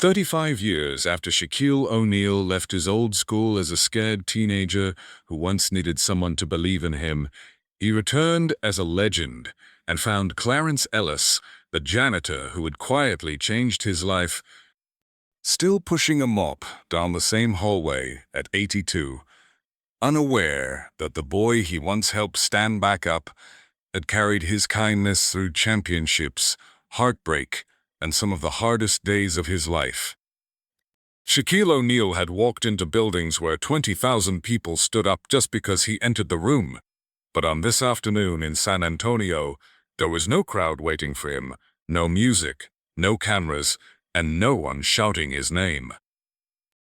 35 years after Shaquille O'Neal left his old school as a scared teenager who once needed someone to believe in him, he returned as a legend and found Clarence Ellis, the janitor who had quietly changed his life, still pushing a mop down the same hallway at 82, unaware that the boy he once helped stand back up had carried his kindness through championships, heartbreak, and some of the hardest days of his life. Shaquille O'Neal had walked into buildings where 20,000 people stood up just because he entered the room. But on this afternoon in San Antonio, there was no crowd waiting for him, no music, no cameras, and no one shouting his name.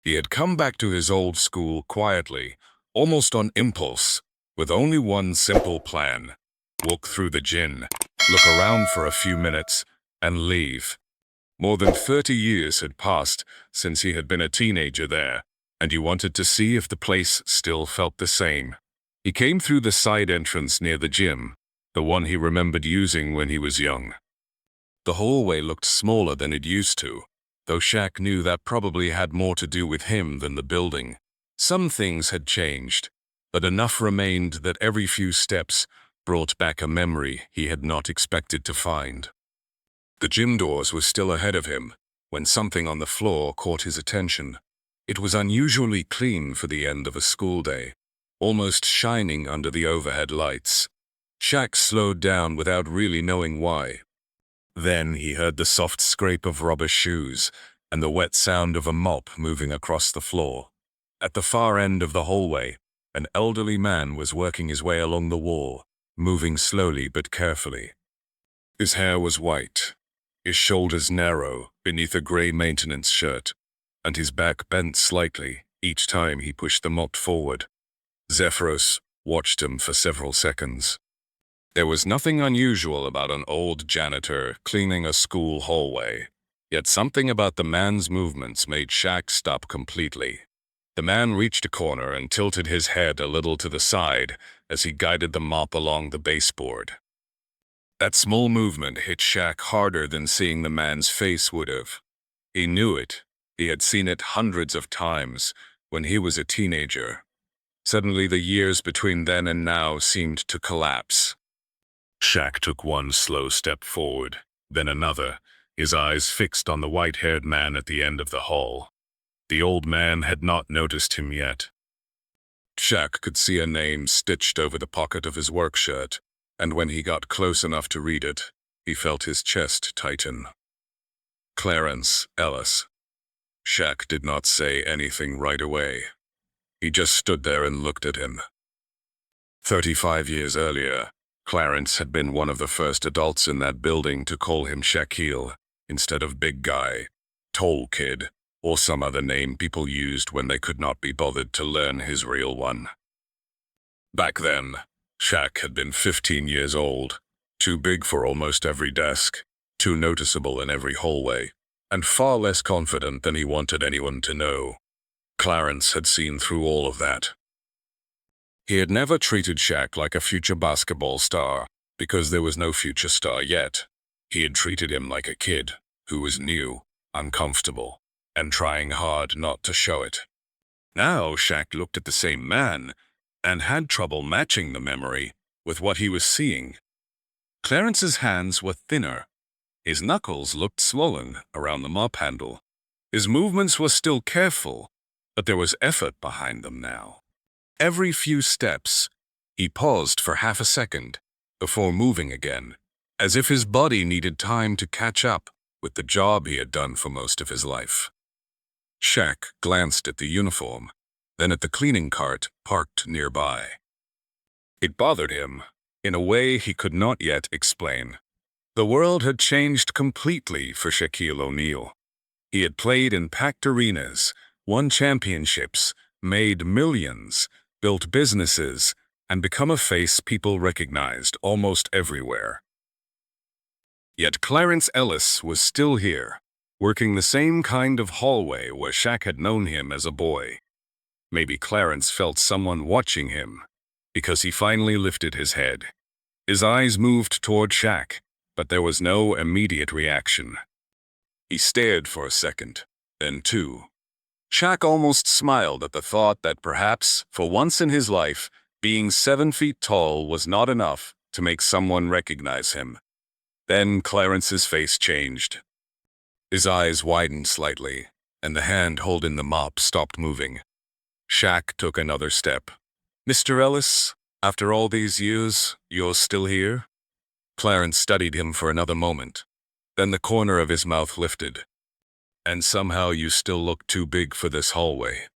He had come back to his old school quietly, almost on impulse, with only one simple plan: walk through the gym, look around for a few minutes, and leave. More than 30 years had passed since he had been a teenager there, and he wanted to see if the place still felt the same. He came through the side entrance near the gym, the one he remembered using when he was young. The hallway looked smaller than it used to, though Shaq knew that probably had more to do with him than the building. Some things had changed, but enough remained that every few steps brought back a memory he had not expected to find. The gym doors were still ahead of him when something on the floor caught his attention. It was unusually clean for the end of a school day, almost shining under the overhead lights. Shaq slowed down without really knowing why. Then he heard the soft scrape of rubber shoes and the wet sound of a mop moving across the floor. At the far end of the hallway, an elderly man was working his way along the wall, moving slowly but carefully. His hair was white, his shoulders narrow beneath a gray maintenance shirt, and his back bent slightly each time he pushed the mop forward. Zephyros watched him for several seconds. There was nothing unusual about an old janitor cleaning a school hallway, yet something about the man's movements made Shaq stop completely. The man reached a corner and tilted his head a little to the side as he guided the mop along the baseboard. That small movement hit Shaq harder than seeing the man's face would have. He knew it. He had seen it hundreds of times when he was a teenager. Suddenly, the years between then and now seemed to collapse. Shaq took one slow step forward, then another, his eyes fixed on the white-haired man at the end of the hall. The old man had not noticed him yet. Shaq could see a name stitched over the pocket of his work shirt, and when he got close enough to read it, he felt his chest tighten. Clarence Ellis. Shaq did not say anything right away. He just stood there and looked at him. 35 years earlier, Clarence had been one of the first adults in that building to call him Shaquille instead of big guy, tall kid, or some other name people used when they could not be bothered to learn his real one. Back then, Shaq had been 15 years old, too big for almost every desk, too noticeable in every hallway, and far less confident than he wanted anyone to know. Clarence had seen through all of that. He had never treated Shaq like a future basketball star, because there was no future star yet. He had treated him like a kid who was new, uncomfortable, and trying hard not to show it. Now Shaq looked at the same man and had trouble matching the memory with what he was seeing. Clarence's hands were thinner. His knuckles looked swollen around the mop handle. His movements were still careful, but there was effort behind them now. Every few steps, he paused for half a second before moving again, as if his body needed time to catch up with the job he had done for most of his life. Shaq glanced at the uniform, then at the cleaning cart parked nearby. It bothered him in a way he could not yet explain. The world had changed completely for Shaquille O'Neal. He had played in packed arenas, won championships, made millions, built businesses, and become a face people recognized almost everywhere. Yet Clarence Ellis was still here, working the same kind of hallway where Shaq had known him as a boy. Maybe Clarence felt someone watching him, because he finally lifted his head. His eyes moved toward Shaq, but there was no immediate reaction. He stared for a second, then 2. Shaq almost smiled at the thought that perhaps, for once in his life, being 7 feet tall was not enough to make someone recognize him. Then Clarence's face changed. His eyes widened slightly, and the hand holding the mop stopped moving. Shaq took another step. "Mr. Ellis, after all these years, you're still here?" Clarence studied him for another moment. Then the corner of his mouth lifted. "And somehow you still look too big for this hallway."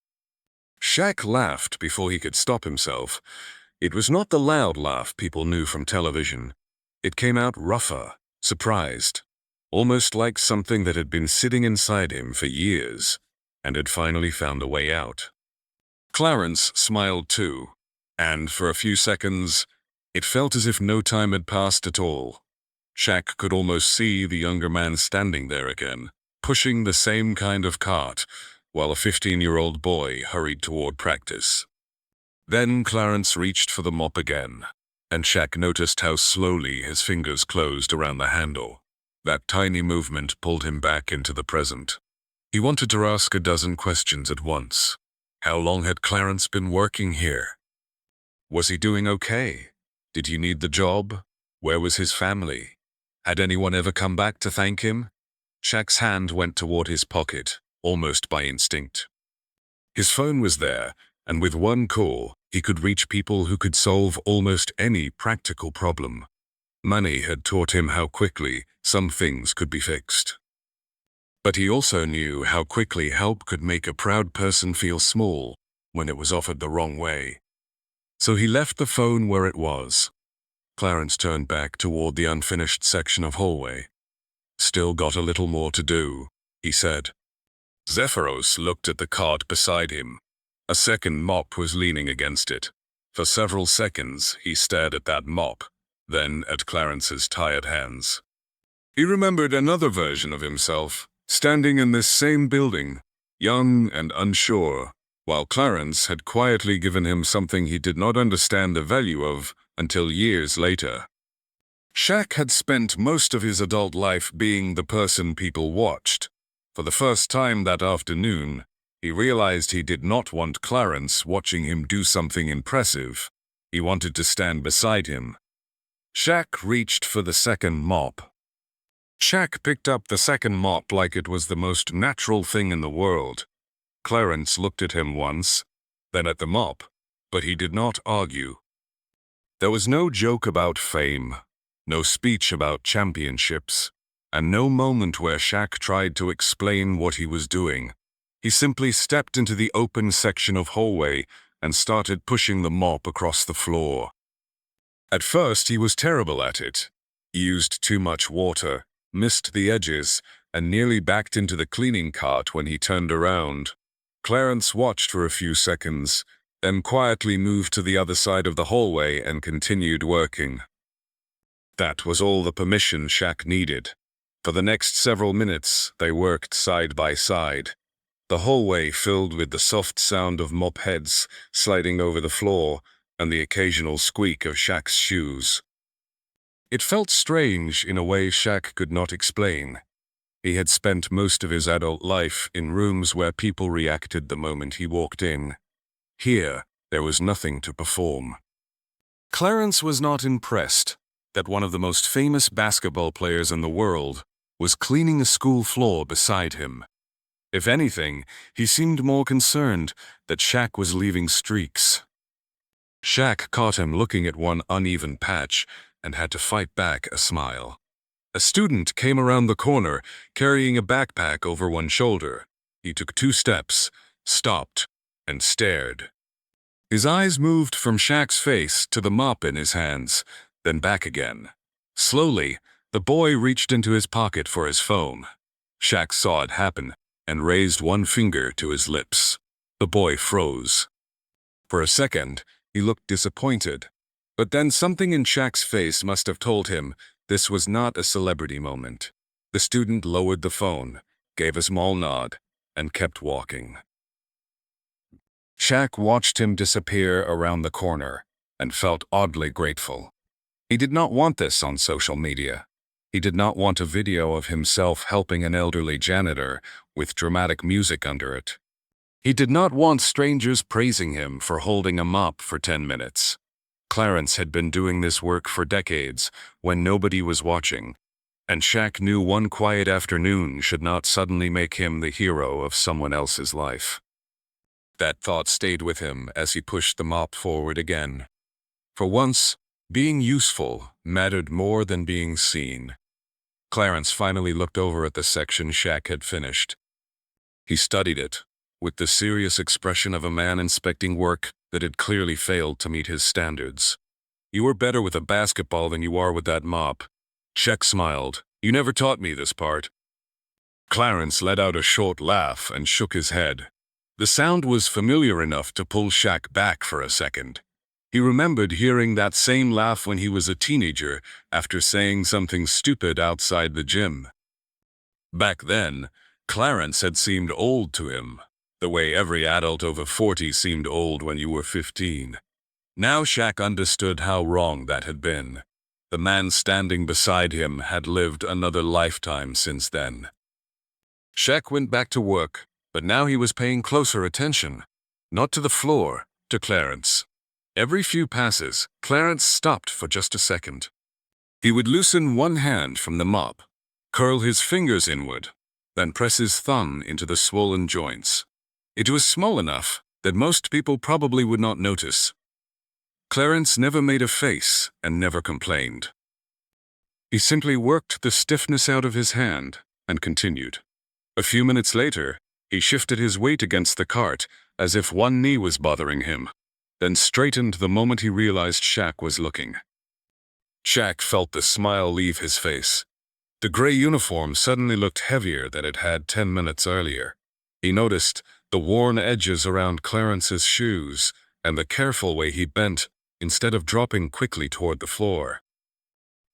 Shaq laughed before he could stop himself. It was not the loud laugh people knew from television. It came out rougher, surprised, almost like something that had been sitting inside him for years and had finally found a way out. Clarence smiled too, and for a few seconds, it felt as if no time had passed at all. Shaq could almost see the younger man standing there again, pushing the same kind of cart, while a 15-year-old boy hurried toward practice. Then Clarence reached for the mop again, and Shaq noticed how slowly his fingers closed around the handle. That tiny movement pulled him back into the present. He wanted to ask a dozen questions at once. How long had Clarence been working here? Was he doing okay? Did he need the job? Where was his family? Had anyone ever come back to thank him? Shaq's hand went toward his pocket, almost by instinct. His phone was there, and with one call, he could reach people who could solve almost any practical problem. Money had taught him how quickly some things could be fixed. But he also knew how quickly help could make a proud person feel small when it was offered the wrong way. So he left the phone where it was. Clarence turned back toward the unfinished section of hallway. "Still got a little more to do," he said. Zephyros looked at the cart beside him. A second mop was leaning against it. For several seconds, he stared at that mop, then at Clarence's tired hands. He remembered another version of himself, standing in this same building, young and unsure, while Clarence had quietly given him something he did not understand the value of until years later. Shaq had spent most of his adult life being the person people watched. For the first time that afternoon, he realized he did not want Clarence watching him do something impressive. He wanted to stand beside him. Shaq reached for the second mop. Shaq picked up the second mop like it was the most natural thing in the world. Clarence looked at him once, then at the mop, but he did not argue. There was no joke about fame, no speech about championships, and no moment where Shaq tried to explain what he was doing. He simply stepped into the open section of hallway and started pushing the mop across the floor. At first, he was terrible at it. He used too much water, missed the edges, and nearly backed into the cleaning cart when he turned around. Clarence watched for a few seconds, then quietly moved to the other side of the hallway and continued working. That was all the permission Shaq needed. For the next several minutes, they worked side by side. The hallway filled with the soft sound of mop heads sliding over the floor and the occasional squeak of Shaq's shoes. It felt strange in a way Shaq could not explain. He had spent most of his adult life in rooms where people reacted the moment he walked in. Here, there was nothing to perform. Clarence was not impressed that one of the most famous basketball players in the world was cleaning a school floor beside him. If anything, he seemed more concerned that Shaq was leaving streaks. Shaq caught him looking at one uneven patch and had to fight back a smile. A student came around the corner, carrying a backpack over one shoulder. He took 2 steps, stopped, and stared. His eyes moved from Shaq's face to the mop in his hands, then back again. Slowly, the boy reached into his pocket for his phone. Shaq saw it happen and raised one finger to his lips. The boy froze. For a second, he looked disappointed. But then something in Shaq's face must have told him this was not a celebrity moment. The student lowered the phone, gave a small nod, and kept walking. Shaq watched him disappear around the corner and felt oddly grateful. He did not want this on social media. He did not want a video of himself helping an elderly janitor with dramatic music under it. He did not want strangers praising him for holding a mop for 10 minutes. Clarence had been doing this work for decades when nobody was watching, and Shaq knew one quiet afternoon should not suddenly make him the hero of someone else's life. That thought stayed with him as he pushed the mop forward again. For once, being useful mattered more than being seen. Clarence finally looked over at the section Shaq had finished. He studied it, with the serious expression of a man inspecting work that had clearly failed to meet his standards. "You are better with a basketball than you are with that mop." Shaq smiled. "You never taught me this part." Clarence let out a short laugh and shook his head. The sound was familiar enough to pull Shaq back for a second. He remembered hearing that same laugh when he was a teenager after saying something stupid outside the gym. Back then, Clarence had seemed old to him, the way every adult over 40 seemed old when you were 15. Now Shaq understood how wrong that had been. The man standing beside him had lived another lifetime since then. Shaq went back to work, but now he was paying closer attention. Not to the floor, to Clarence. Every few passes, Clarence stopped for just a second. He would loosen one hand from the mop, curl his fingers inward, then press his thumb into the swollen joints. It was small enough that most people probably would not notice. Clarence never made a face and never complained. He simply worked the stiffness out of his hand and continued. A few minutes later, he shifted his weight against the cart as if one knee was bothering him, then straightened the moment he realized Shaq was looking. Shaq felt the smile leave his face. The gray uniform suddenly looked heavier than it had 10 minutes earlier. He noticed the worn edges around Clarence's shoes and the careful way he bent instead of dropping quickly toward the floor.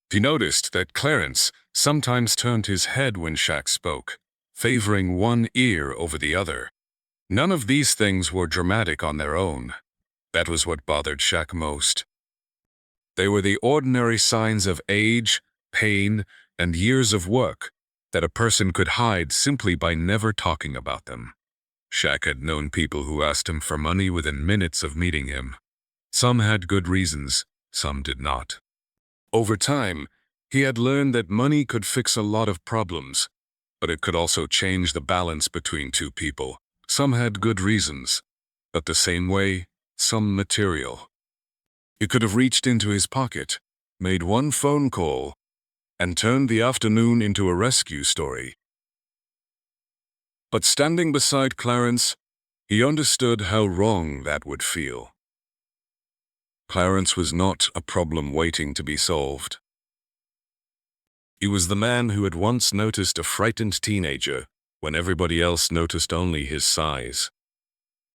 He noticed that Clarence sometimes turned his head when Shaq spoke, favoring one ear over the other. None of these things were dramatic on their own. That was what bothered Shaq most. They were the ordinary signs of age, pain, and years of work that a person could hide simply by never talking about them. Shaq had known people who asked him for money within minutes of meeting him. Some had good reasons, some did not. Over time, he had learned that money could fix a lot of problems, but it could also change the balance between two people. Some had good reasons, but the same way, some material. He could have reached into his pocket, made one phone call, and turned the afternoon into a rescue story. But standing beside Clarence, he understood how wrong that would feel. Clarence was not a problem waiting to be solved. He was the man who had once noticed a frightened teenager when everybody else noticed only his size.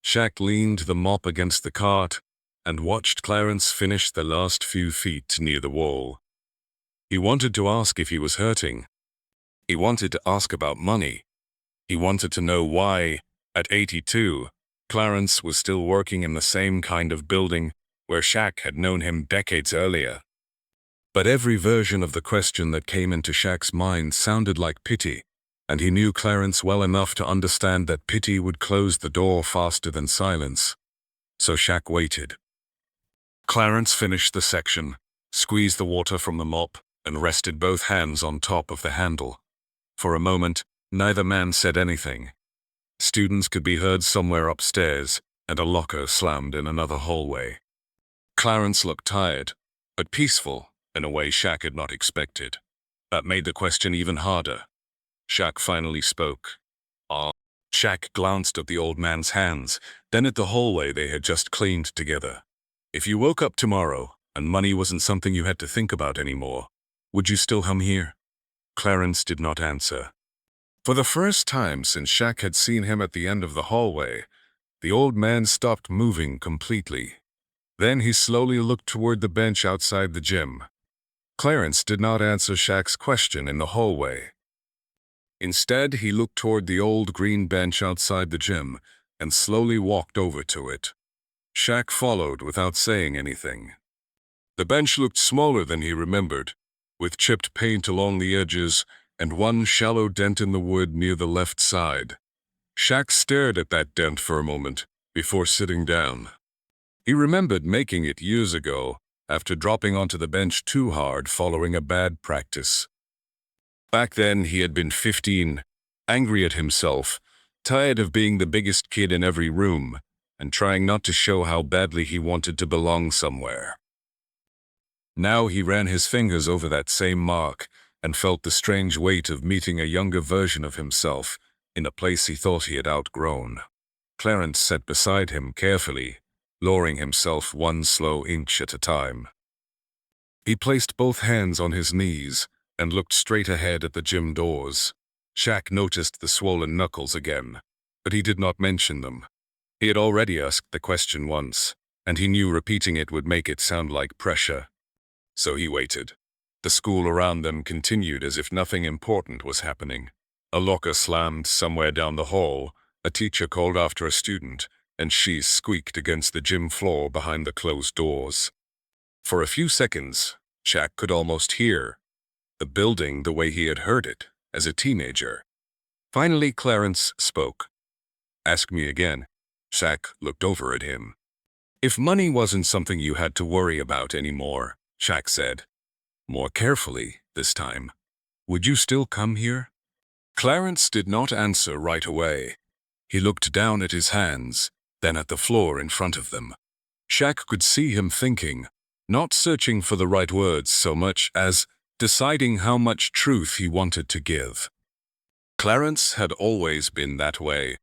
Shaq leaned the mop against the cart and watched Clarence finish the last few feet near the wall. He wanted to ask if he was hurting. He wanted to ask about money. He wanted to know why, at 82, Clarence was still working in the same kind of building where Shaq had known him decades earlier. But every version of the question that came into Shaq's mind sounded like pity, and he knew Clarence well enough to understand that pity would close the door faster than silence. So Shaq waited. Clarence finished the section, squeezed the water from the mop, and rested both hands on top of the handle. For a moment, neither man said anything. Students could be heard somewhere upstairs, and a locker slammed in another hallway. Clarence looked tired, but peaceful in a way Shaq had not expected. That made the question even harder. Shaq finally spoke. Shaq glanced at the old man's hands, then at the hallway they had just cleaned together. "If you woke up tomorrow, and money wasn't something you had to think about anymore, would you still come here?" Clarence did not answer. For the first time since Shaq had seen him at the end of the hallway, the old man stopped moving completely. Then he slowly looked toward the bench outside the gym. Clarence did not answer Shaq's question in the hallway. Instead, he looked toward the old green bench outside the gym and slowly walked over to it. Shaq followed without saying anything. The bench looked smaller than he remembered, with chipped paint along the edges and one shallow dent in the wood near the left side. Shaq stared at that dent for a moment before sitting down. He remembered making it years ago after dropping onto the bench too hard following a bad practice. Back then, he had been 15, angry at himself, tired of being the biggest kid in every room, and trying not to show how badly he wanted to belong somewhere. Now he ran his fingers over that same mark and felt the strange weight of meeting a younger version of himself in a place he thought he had outgrown. Clarence sat beside him carefully, lowering himself one slow inch at a time. He placed both hands on his knees and looked straight ahead at the gym doors. Shaq noticed the swollen knuckles again, but he did not mention them. He had already asked the question once, and he knew repeating it would make it sound like pressure. So he waited. The school around them continued as if nothing important was happening. A locker slammed somewhere down the hall, a teacher called after a student, and she squeaked against the gym floor behind the closed doors. For a few seconds, Shaq could almost hear the building the way he had heard it as a teenager. Finally, Clarence spoke. "Ask me again." Shaq looked over at him. "If money wasn't something you had to worry about anymore," Shaq said, more carefully this time, "would you still come here?" Clarence did not answer right away. He looked down at his hands, then at the floor in front of them. Shaq could see him thinking, not searching for the right words so much as deciding how much truth he wanted to give. Clarence had always been that way.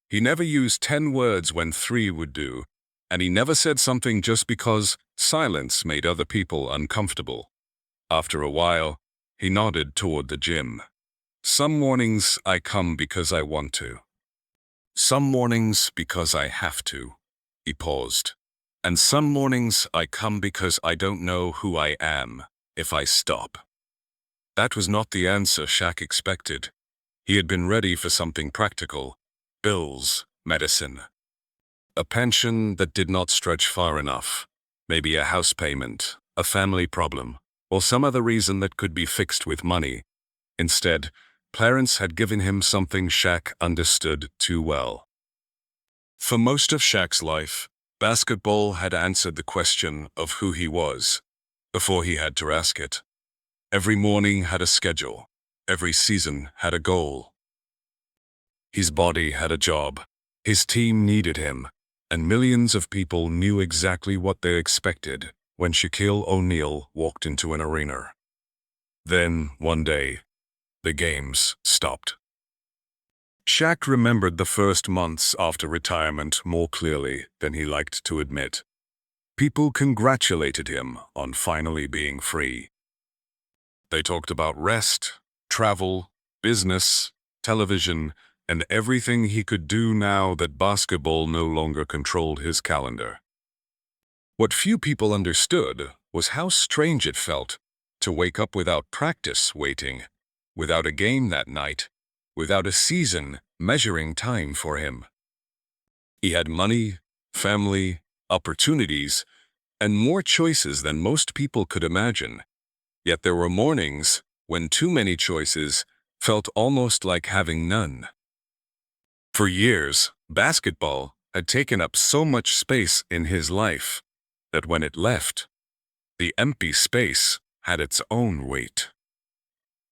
He never used 10 words when 3 would do, and he never said something just because silence made other people uncomfortable. After a while, he nodded toward the gym. "Some mornings I come because I want to. Some mornings because I have to." He paused. "And some mornings I come because I don't know who I am if I stop." That was not the answer Shaq expected. He had been ready for something practical: bills, medicine. A pension that did not stretch far enough. Maybe a house payment, a family problem, or some other reason that could be fixed with money. Instead, Clarence had given him something Shaq understood too well. For most of Shaq's life, basketball had answered the question of who he was, before he had to ask it. Every morning had a schedule. Every season had a goal. His body had a job. His team needed him, and millions of people knew exactly what they expected when Shaquille O'Neal walked into an arena. Then, one day, the games stopped. Shaq remembered the first months after retirement more clearly than he liked to admit. People congratulated him on finally being free. They talked about rest, travel, business, television, and everything he could do now that basketball no longer controlled his calendar. What few people understood was how strange it felt to wake up without practice waiting, without a game that night, without a season measuring time for him. He had money, family, opportunities, and more choices than most people could imagine. Yet there were mornings when too many choices felt almost like having none. For years, basketball had taken up so much space in his life that when it left, the empty space had its own weight.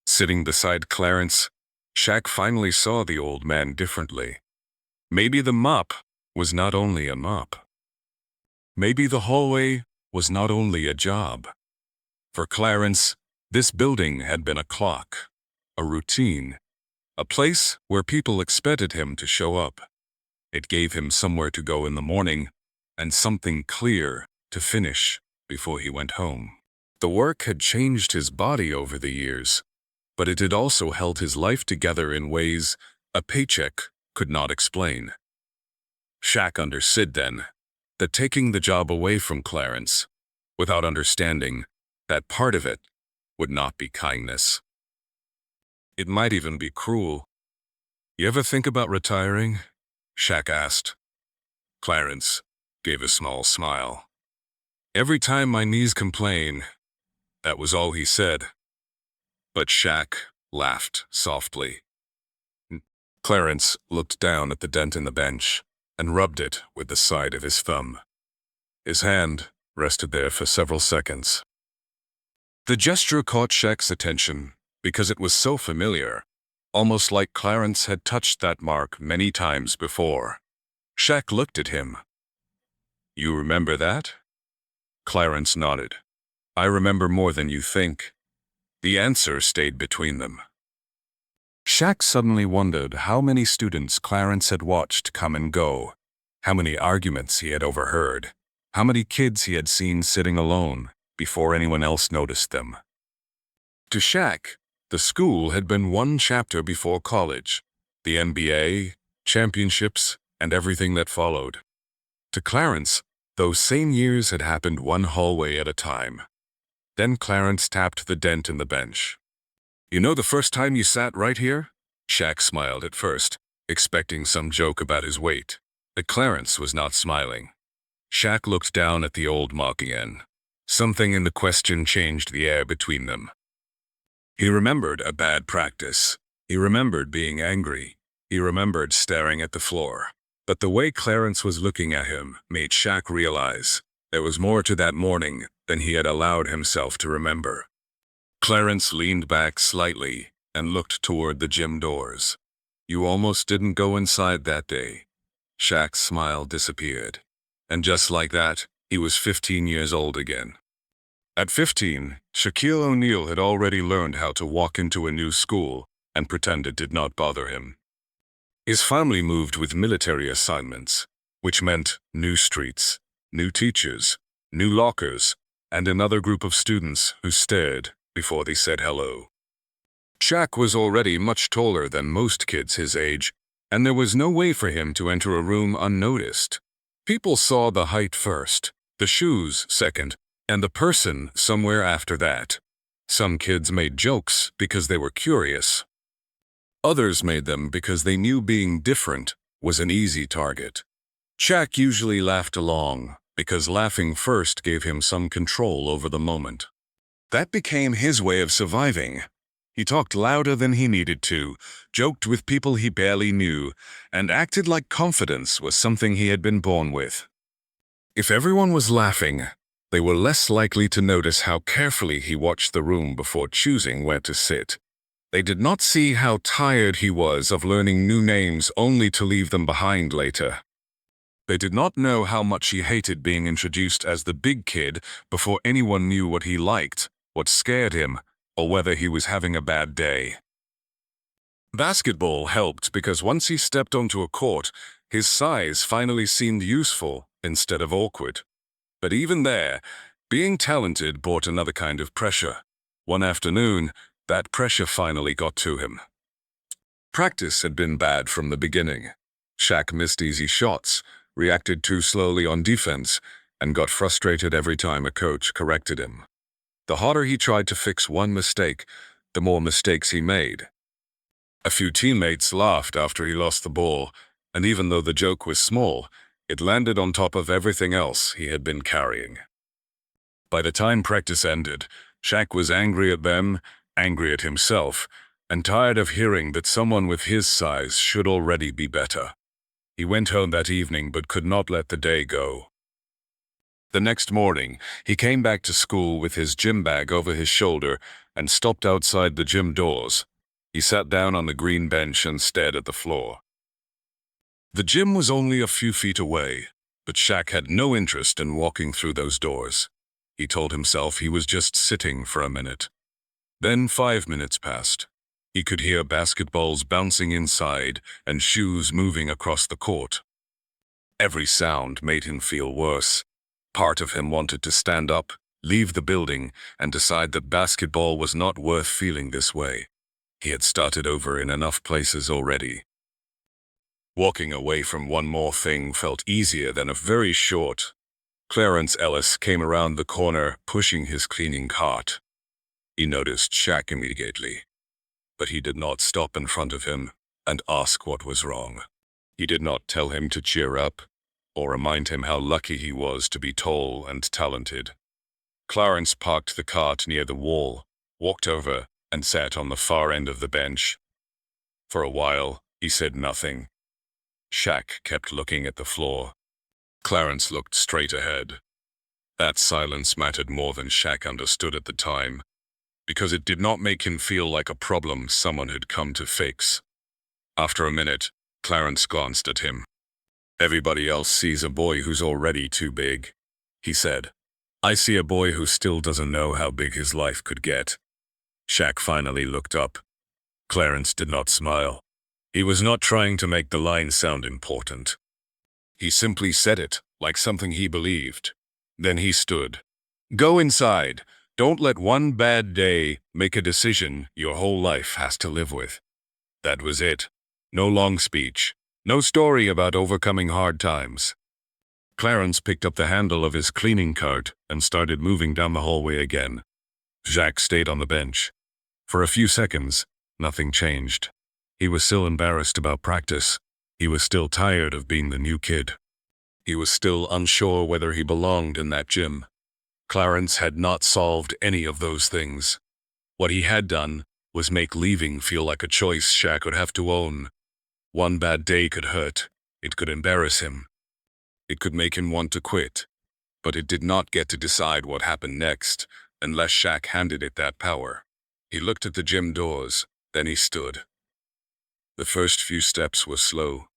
Sitting beside Clarence, Shaq finally saw the old man differently. Maybe the mop was not only a mop. Maybe the hallway was not only a job. For Clarence, this building had been a clock, a routine, a place where people expected him to show up. It gave him somewhere to go in the morning and something clear to finish before he went home. The work had changed his body over the years, but it had also held his life together in ways a paycheck could not explain. Shaq understood then that taking the job away from Clarence, without understanding that part of it would not be kindness. It might even be cruel. "You ever think about retiring?" Shaq asked. Clarence gave a small smile. "Every time my knees complain," that was all he said. But Shaq laughed softly. Clarence looked down at the dent in the bench and rubbed it with the side of his thumb. His hand rested there for several seconds. The gesture caught Shaq's attention because it was so familiar, almost like Clarence had touched that mark many times before. Shaq looked at him. "You remember that?" Clarence nodded. "I remember more than you think." The answer stayed between them. Shaq suddenly wondered how many students Clarence had watched come and go, how many arguments he had overheard, how many kids he had seen sitting alone before anyone else noticed them. To Shaq, the school had been one chapter before college, the NBA, championships, and everything that followed. To Clarence, those same years had happened one hallway at a time. Then Clarence tapped the dent in the bench. "You know the first time you sat right here?" Shaq smiled at first, expecting some joke about his weight. But Clarence was not smiling. Shaq looked down at the old mark again. Something in the question changed the air between them. He remembered a bad practice. He remembered being angry. He remembered staring at the floor. But the way Clarence was looking at him made Shaq realize there was more to that morning than he had allowed himself to remember. Clarence leaned back slightly and looked toward the gym doors. "You almost didn't go inside that day." Shaq's smile disappeared. And just like that, he was 15 years old again. At 15, Shaquille O'Neal had already learned how to walk into a new school and pretend it did not bother him. His family moved with military assignments, which meant new streets, new teachers, new lockers, and another group of students who stared before they said hello. Shaq was already much taller than most kids his age, and there was no way for him to enter a room unnoticed. People saw the height first, the shoes second, and the person somewhere after that. Some kids made jokes because they were curious. Others made them because they knew being different was an easy target. Shaq usually laughed along because laughing first gave him some control over the moment. That became his way of surviving. He talked louder than he needed to, joked with people he barely knew, and acted like confidence was something he had been born with. If everyone was laughing, they were less likely to notice how carefully he watched the room before choosing where to sit. They did not see how tired he was of learning new names only to leave them behind later. They did not know how much he hated being introduced as the big kid before anyone knew what he liked, what scared him, or whether he was having a bad day. Basketball helped because once he stepped onto a court, his size finally seemed useful instead of awkward. But even there, being talented brought another kind of pressure. One afternoon, that pressure finally got to him. Practice had been bad from the beginning. Shaq missed easy shots, reacted too slowly on defense, and got frustrated every time a coach corrected him. The harder he tried to fix one mistake, the more mistakes he made. A few teammates laughed after he lost the ball, and even though the joke was small, it landed on top of everything else he had been carrying. By the time practice ended, Shaq was angry at them, angry at himself, and tired of hearing that someone with his size should already be better. He went home that evening but could not let the day go. The next morning, he came back to school with his gym bag over his shoulder and stopped outside the gym doors. He sat down on the green bench and stared at the floor. The gym was only a few feet away, but Shaq had no interest in walking through those doors. He told himself he was just sitting for a minute. Then 5 minutes passed. He could hear basketballs bouncing inside and shoes moving across the court. Every sound made him feel worse. Part of him wanted to stand up, leave the building, and decide that basketball was not worth feeling this way. He had started over in enough places already. Walking away from one more thing felt easier than a very short. Clarence Ellis came around the corner, pushing his cleaning cart. He noticed Shaq immediately, but he did not stop in front of him and ask what was wrong. He did not tell him to cheer up, or remind him how lucky he was to be tall and talented. Clarence parked the cart near the wall, walked over, and sat on the far end of the bench. For a while, he said nothing. Shaq kept looking at the floor. Clarence looked straight ahead. That silence mattered more than Shaq understood at the time, because it did not make him feel like a problem someone had come to fix. After a minute, Clarence glanced at him. "Everybody else sees a boy who's already too big," he said. "I see a boy who still doesn't know how big his life could get." Shaq finally looked up. Clarence did not smile. He was not trying to make the line sound important. He simply said it, like something he believed. Then he stood. "Go inside. Don't let one bad day make a decision your whole life has to live with." That was it. No long speech. No story about overcoming hard times. Clarence picked up the handle of his cleaning cart and started moving down the hallway again. Shaq stayed on the bench. For a few seconds, nothing changed. He was still embarrassed about practice. He was still tired of being the new kid. He was still unsure whether he belonged in that gym. Clarence had not solved any of those things. What he had done was make leaving feel like a choice Shaq would have to own. One bad day could hurt. It could embarrass him. It could make him want to quit. But it did not get to decide what happened next, unless Shaq handed it that power. He looked at the gym doors, then he stood. The first few steps were slow.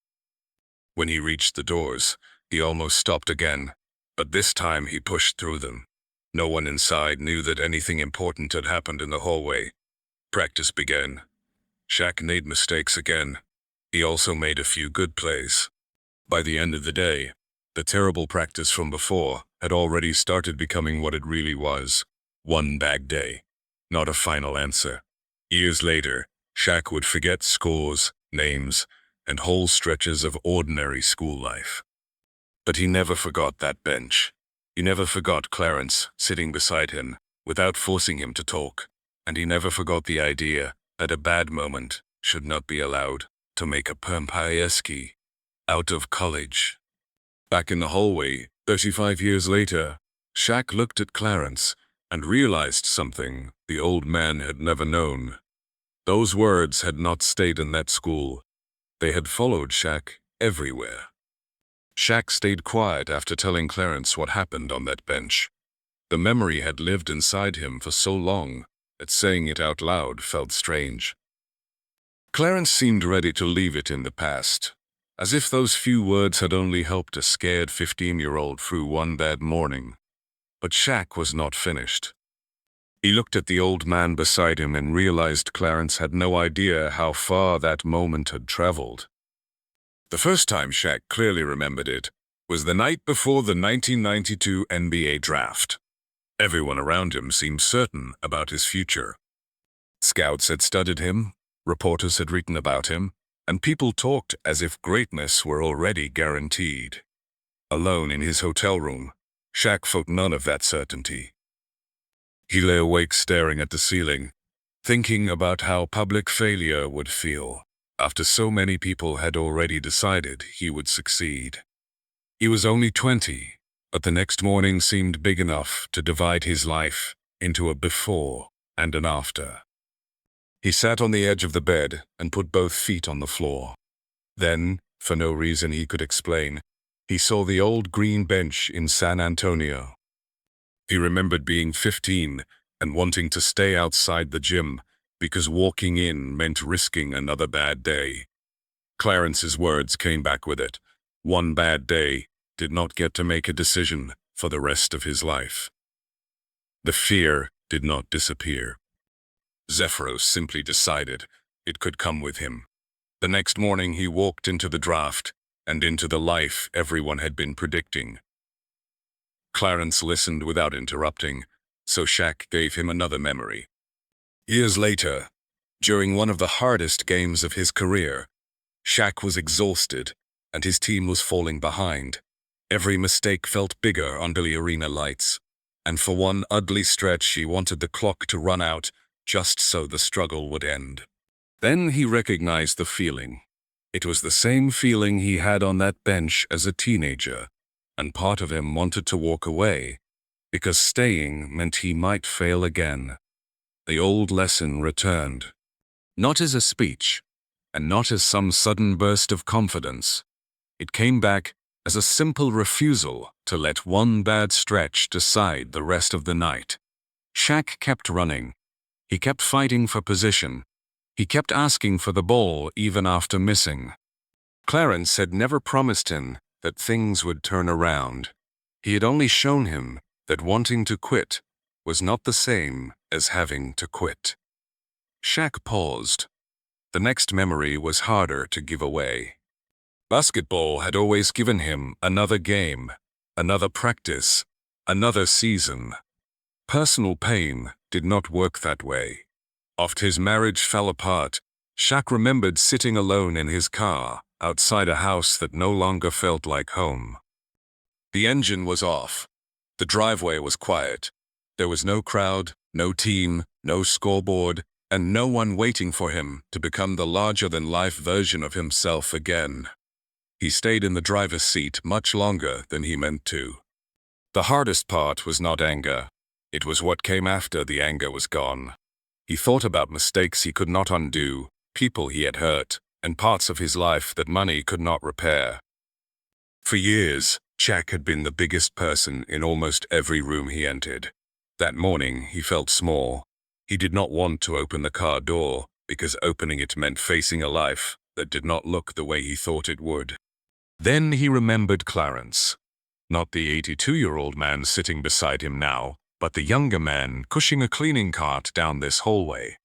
When he reached the doors, he almost stopped again, but this time he pushed through them. No one inside knew that anything important had happened in the hallway. Practice began. Shaq made mistakes again. He also made a few good plays. By the end of the day, the terrible practice from before had already started becoming what it really was. One bad day, not a final answer. Years later, Shaq would forget scores, names, and whole stretches of ordinary school life. But he never forgot that bench. He never forgot Clarence sitting beside him without forcing him to talk. And he never forgot the idea that a bad moment should not be allowed to make a Permpieski out of college. Back in the hallway, 35 years later, Shaq looked at Clarence and realized something the old man had never known. Those words had not stayed in that school. They had followed Shaq everywhere. Shaq stayed quiet after telling Clarence what happened on that bench. The memory had lived inside him for so long that saying it out loud felt strange. Clarence seemed ready to leave it in the past, as if those few words had only helped a scared 15-year-old through one bad morning. But Shaq was not finished. He looked at the old man beside him and realized Clarence had no idea how far that moment had traveled. The first time Shaq clearly remembered it was the night before the 1992 NBA draft. Everyone around him seemed certain about his future. Scouts had studied him, reporters had written about him, and people talked as if greatness were already guaranteed. Alone in his hotel room, Shaq felt none of that certainty. He lay awake staring at the ceiling, thinking about how public failure would feel after so many people had already decided he would succeed. He was only 20, but the next morning seemed big enough to divide his life into a before and an after. He sat on the edge of the bed and put both feet on the floor. Then, for no reason he could explain, he saw the old green bench in San Antonio. He remembered being 15 and wanting to stay outside the gym because walking in meant risking another bad day. Clarence's words came back with it. One bad day did not get to make a decision for the rest of his life. The fear did not disappear. Zephyros simply decided it could come with him. The next morning he walked into the draft and into the life everyone had been predicting. Clarence listened without interrupting, so Shaq gave him another memory. Years later, during one of the hardest games of his career, Shaq was exhausted and his team was falling behind. Every mistake felt bigger under the arena lights, and for one ugly stretch he wanted the clock to run out just so the struggle would end. Then he recognized the feeling. It was the same feeling he had on that bench as a teenager, and part of him wanted to walk away, because staying meant he might fail again. The old lesson returned. Not as a speech, and not as some sudden burst of confidence. It came back as a simple refusal to let one bad stretch decide the rest of the night. Shaq kept running. He kept fighting for position. He kept asking for the ball even after missing. Clarence had never promised him that things would turn around. He had only shown him that wanting to quit was not the same as having to quit. Shaq paused. The next memory was harder to give away. Basketball had always given him another game, another practice, another season. Personal pain did not work that way. After his marriage fell apart, Shaq remembered sitting alone in his car outside a house that no longer felt like home. The engine was off. The driveway was quiet. There was no crowd, no team, no scoreboard, and no one waiting for him to become the larger-than-life version of himself again. He stayed in the driver's seat much longer than he meant to. The hardest part was not anger. It was what came after the anger was gone. He thought about mistakes he could not undo, people he had hurt, and parts of his life that money could not repair. For years, Shaq had been the biggest person in almost every room he entered. That morning, he felt small. He did not want to open the car door, because opening it meant facing a life that did not look the way he thought it would. Then he remembered Clarence. Not the 82-year-old man sitting beside him now, but the younger man pushing a cleaning cart down this hallway.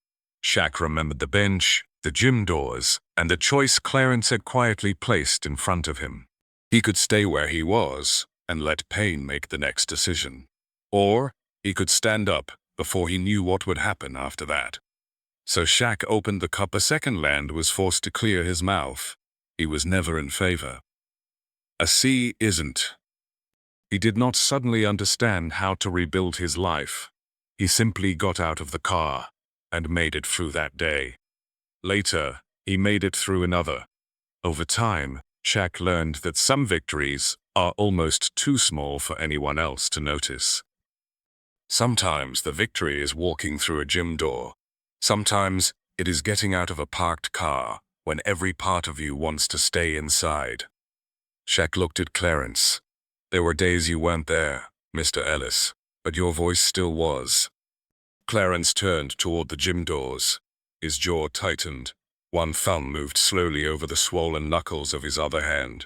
Shaq remembered the bench, the gym doors, and the choice Clarence had quietly placed in front of him. He could stay where he was and let pain make the next decision. Or he could stand up before he knew what would happen after that. So Shaq opened the cup a second and was forced to clear his mouth. He was never in favor. A C isn't. He did not suddenly understand how to rebuild his life. He simply got out of the car and made it through that day. Later, he made it through another. Over time, Shaq learned that some victories are almost too small for anyone else to notice. Sometimes the victory is walking through a gym door. Sometimes it is getting out of a parked car when every part of you wants to stay inside. Shaq looked at Clarence. There were days you weren't there, Mr. Ellis, but your voice still was. Clarence turned toward the gym doors. His jaw tightened. One thumb moved slowly over the swollen knuckles of his other hand.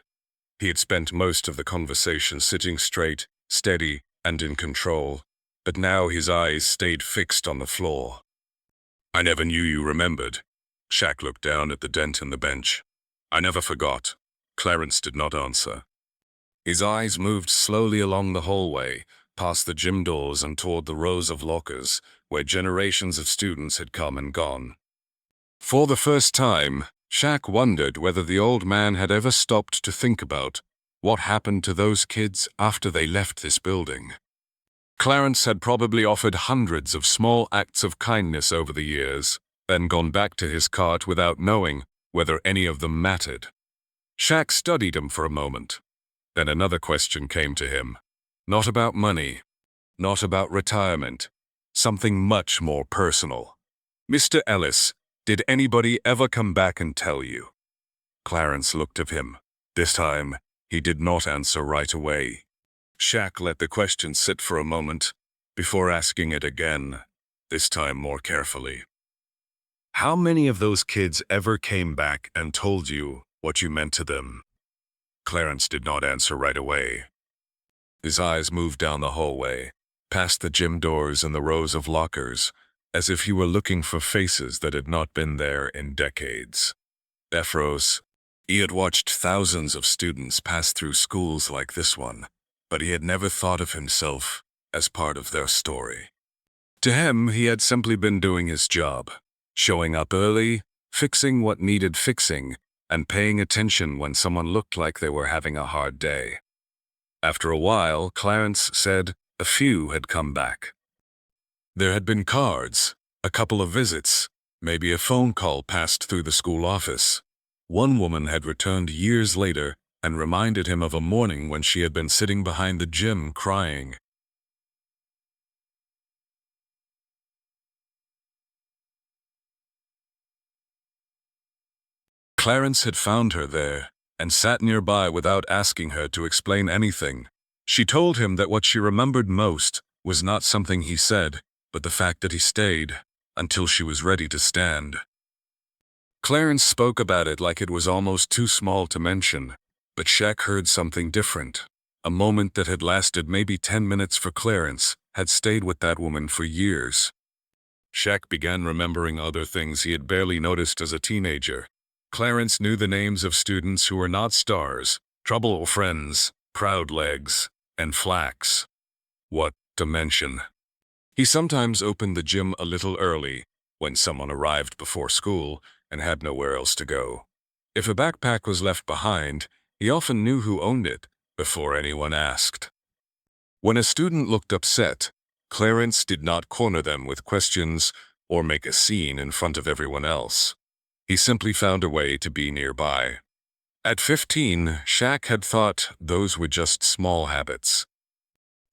He had spent most of the conversation sitting straight, steady, and in control, but now his eyes stayed fixed on the floor. I never knew you remembered. Shaq looked down at the dent in the bench. I never forgot. Clarence did not answer. His eyes moved slowly along the hallway, past the gym doors and toward the rows of lockers, where generations of students had come and gone. For the first time, Shaq wondered whether the old man had ever stopped to think about what happened to those kids after they left this building. Clarence had probably offered hundreds of small acts of kindness over the years, then gone back to his cart without knowing whether any of them mattered. Shaq studied him for a moment. Then another question came to him. Not about money, not about retirement, something much more personal. Mr. Ellis, did anybody ever come back and tell you? Clarence looked at him. This time, he did not answer right away. Shaq let the question sit for a moment before asking it again, this time more carefully. How many of those kids ever came back and told you what you meant to them? Clarence did not answer right away. His eyes moved down the hallway, past the gym doors and the rows of lockers, as if he were looking for faces that had not been there in decades. Ephros, he had watched thousands of students pass through schools like this one, but he had never thought of himself as part of their story. To him, he had simply been doing his job, showing up early, fixing what needed fixing, and paying attention when someone looked like they were having a hard day. After a while, Clarence said a few had come back. There had been cards, a couple of visits, maybe a phone call passed through the school office. One woman had returned years later and reminded him of a morning when she had been sitting behind the gym crying. Clarence had found her there and sat nearby without asking her to explain anything. She told him that what she remembered most was not something he said, but the fact that he stayed until she was ready to stand. Clarence spoke about it like it was almost too small to mention, but Shaq heard something different. A moment that had lasted maybe 10 minutes for Clarence had stayed with that woman for years. Shaq began remembering other things he had barely noticed as a teenager. Clarence knew the names of students who were not stars, trouble friends, proud legs, and flax. What to mention? He sometimes opened the gym a little early when someone arrived before school and had nowhere else to go. If a backpack was left behind, he often knew who owned it before anyone asked. When a student looked upset, Clarence did not corner them with questions or make a scene in front of everyone else. He simply found a way to be nearby. At 15, Shaq had thought those were just small habits.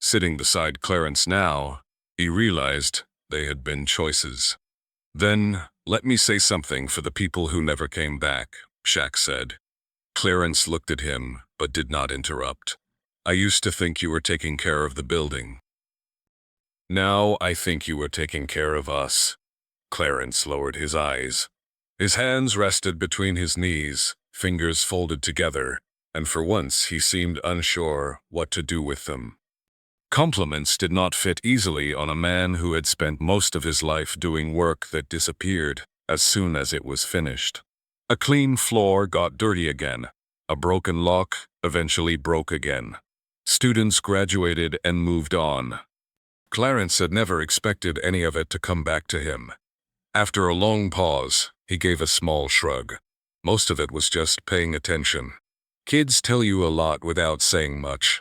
Sitting beside Clarence now, he realized they had been choices. "Then, let me say something for the people who never came back," Shaq said. Clarence looked at him, but did not interrupt. "I used to think you were taking care of the building. Now I think you were taking care of us." Clarence lowered his eyes. His hands rested between his knees, fingers folded together, and for once he seemed unsure what to do with them. Compliments did not fit easily on a man who had spent most of his life doing work that disappeared as soon as it was finished. A clean floor got dirty again. A broken lock eventually broke again. Students graduated and moved on. Clarence had never expected any of it to come back to him. After a long pause, he gave a small shrug. Most of it was just paying attention. Kids tell you a lot without saying much.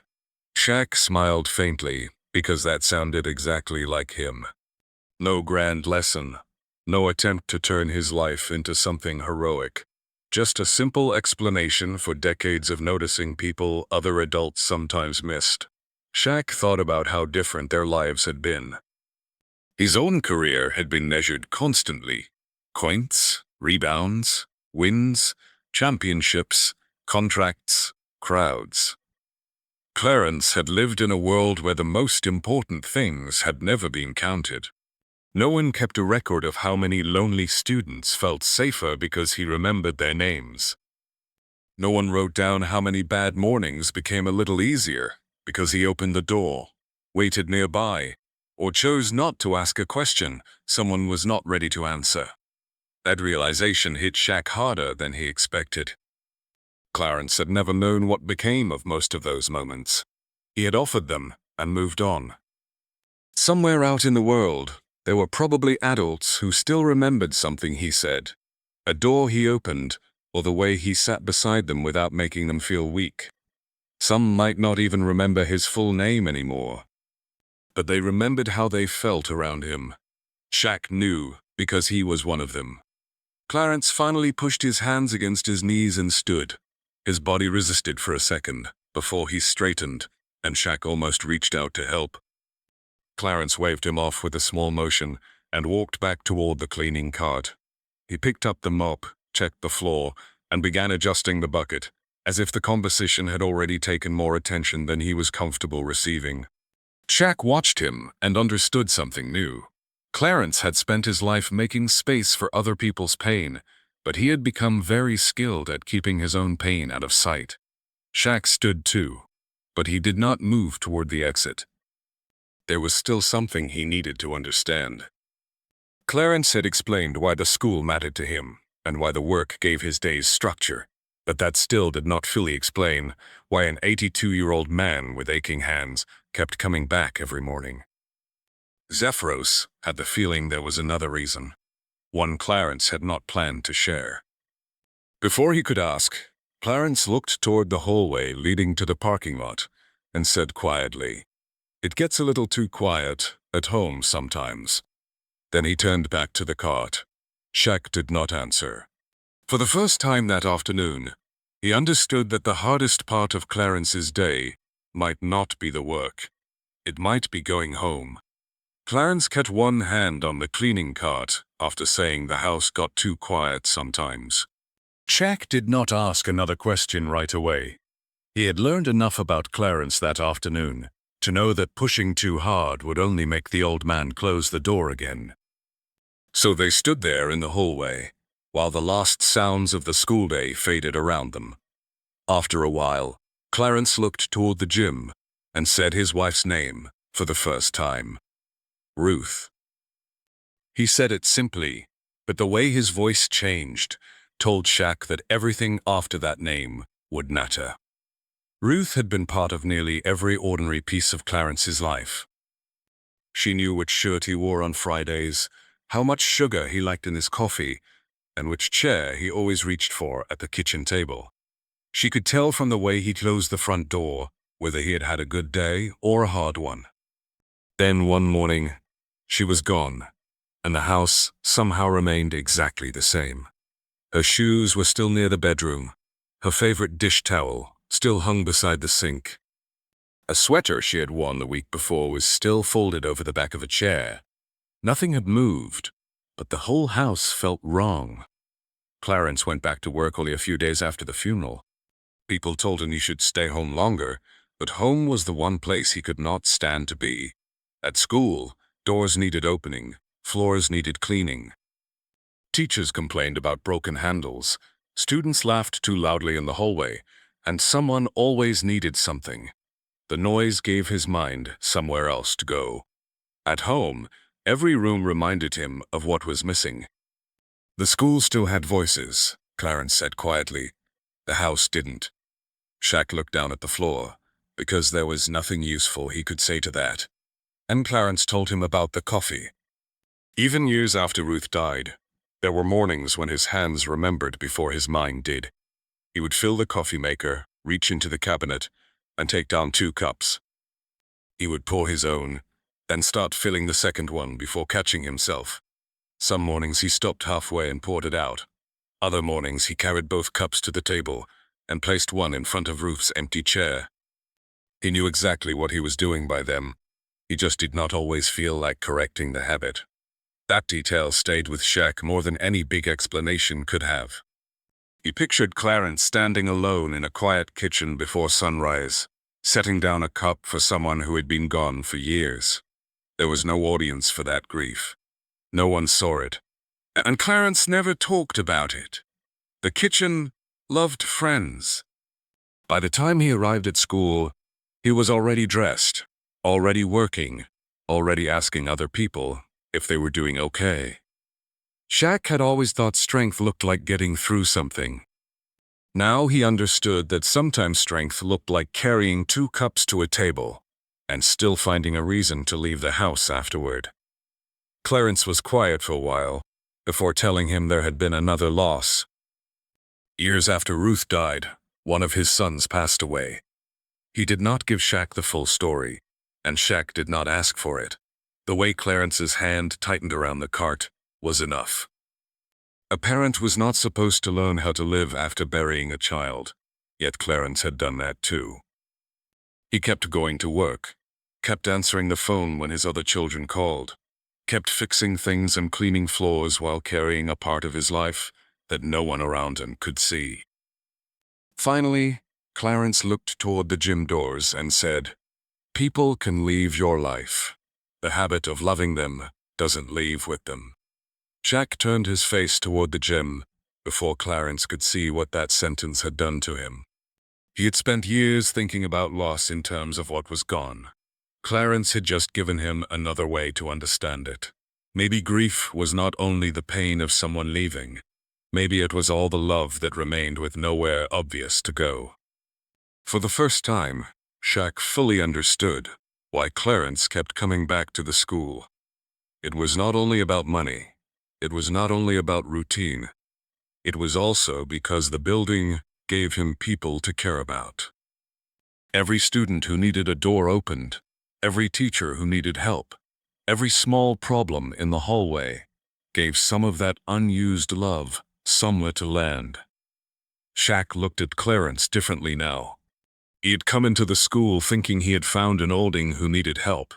Shaq smiled faintly, because that sounded exactly like him. No grand lesson, no attempt to turn his life into something heroic. Just a simple explanation for decades of noticing people other adults sometimes missed. Shaq thought about how different their lives had been. His own career had been measured constantly. Points, rebounds, wins, championships, contracts, crowds. Clarence had lived in a world where the most important things had never been counted. No one kept a record of how many lonely students felt safer because he remembered their names. No one wrote down how many bad mornings became a little easier because he opened the door, waited nearby, or chose not to ask a question someone was not ready to answer. That realization hit Shaq harder than he expected. Clarence had never known what became of most of those moments. He had offered them and moved on. Somewhere out in the world, there were probably adults who still remembered something he said, a door he opened, or the way he sat beside them without making them feel weak. Some might not even remember his full name anymore, but they remembered how they felt around him. Shaq knew because he was one of them. Clarence finally pushed his hands against his knees and stood. His body resisted for a second before he straightened, and Shaq almost reached out to help. Clarence waved him off with a small motion and walked back toward the cleaning cart. He picked up the mop, checked the floor, and began adjusting the bucket, as if the conversation had already taken more attention than he was comfortable receiving. Shaq watched him and understood something new. Clarence had spent his life making space for other people's pain, but he had become very skilled at keeping his own pain out of sight. Shaq stood too, but he did not move toward the exit. There was still something he needed to understand. Clarence had explained why the school mattered to him and why the work gave his days structure, but that still did not fully explain why an 82-year-old man with aching hands kept coming back every morning. Zephyros had the feeling there was another reason, one Clarence had not planned to share. Before he could ask, Clarence looked toward the hallway leading to the parking lot and said quietly, "It gets a little too quiet at home sometimes." Then he turned back to the cart. Shaq did not answer. For the first time that afternoon, he understood that the hardest part of Clarence's day might not be the work. It might be going home. Clarence kept one hand on the cleaning cart after saying the house got too quiet sometimes. Shaq did not ask another question right away. He had learned enough about Clarence that afternoon to know that pushing too hard would only make the old man close the door again. So they stood there in the hallway, while the last sounds of the school day faded around them. After a while, Clarence looked toward the gym and said his wife's name for the first time. Ruth. He said it simply, but the way his voice changed told Shaq that everything after that name would matter. Ruth had been part of nearly every ordinary piece of Clarence's life. She knew which shirt he wore on Fridays, how much sugar he liked in his coffee, and which chair he always reached for at the kitchen table. She could tell from the way he closed the front door whether he had had a good day or a hard one. Then one morning, she was gone, and the house somehow remained exactly the same. Her shoes were still near the bedroom. Her favorite dish towel still hung beside the sink. A sweater she had worn the week before was still folded over the back of a chair. Nothing had moved, but the whole house felt wrong. Clarence went back to work only a few days after the funeral. People told him he should stay home longer, but home was the one place he could not stand to be. At school, doors needed opening, floors needed cleaning. Teachers complained about broken handles, students laughed too loudly in the hallway, and someone always needed something. The noise gave his mind somewhere else to go. At home, every room reminded him of what was missing. The school still had voices, Clarence said quietly. The house didn't. Shaq looked down at the floor, because there was nothing useful he could say to that. And Clarence told him about the coffee. Even years after Ruth died, there were mornings when his hands remembered before his mind did. He would fill the coffee maker, reach into the cabinet, and take down 2 cups. He would pour his own, then start filling the second one before catching himself. Some mornings he stopped halfway and poured it out. Other mornings he carried both cups to the table and placed one in front of Ruth's empty chair. He knew exactly what he was doing by them. He just did not always feel like correcting the habit. That detail stayed with Shaq more than any big explanation could have. He pictured Clarence standing alone in a quiet kitchen before sunrise, setting down a cup for someone who had been gone for years. There was no audience for that grief. No one saw it. And Clarence never talked about it. The kitchen loved friends. By the time he arrived at school, he was already dressed, already working, already asking other people if they were doing okay. Shaq had always thought strength looked like getting through something. Now he understood that sometimes strength looked like carrying 2 cups to a table and still finding a reason to leave the house afterward. Clarence was quiet for a while before telling him there had been another loss. Years after Ruth died, one of his sons passed away. He did not give Shaq the full story, and Shaq did not ask for it. The way Clarence's hand tightened around the cart was enough. A parent was not supposed to learn how to live after burying a child, yet Clarence had done that too. He kept going to work, kept answering the phone when his other children called, kept fixing things and cleaning floors while carrying a part of his life that no one around him could see. Finally, Clarence looked toward the gym doors and said, "People can leave your life. The habit of loving them doesn't leave with them." Shaq turned his face toward the gym before Clarence could see what that sentence had done to him. He had spent years thinking about loss in terms of what was gone. Clarence had just given him another way to understand it. Maybe grief was not only the pain of someone leaving. Maybe it was all the love that remained with nowhere obvious to go. For the first time, Shaq fully understood why Clarence kept coming back to the school. It was not only about money. It was not only about routine. It was also because the building gave him people to care about. Every student who needed a door opened, every teacher who needed help, every small problem in the hallway gave some of that unused love somewhere to land. Shaq looked at Clarence differently now. He had come into the school thinking he had found an olding who needed help.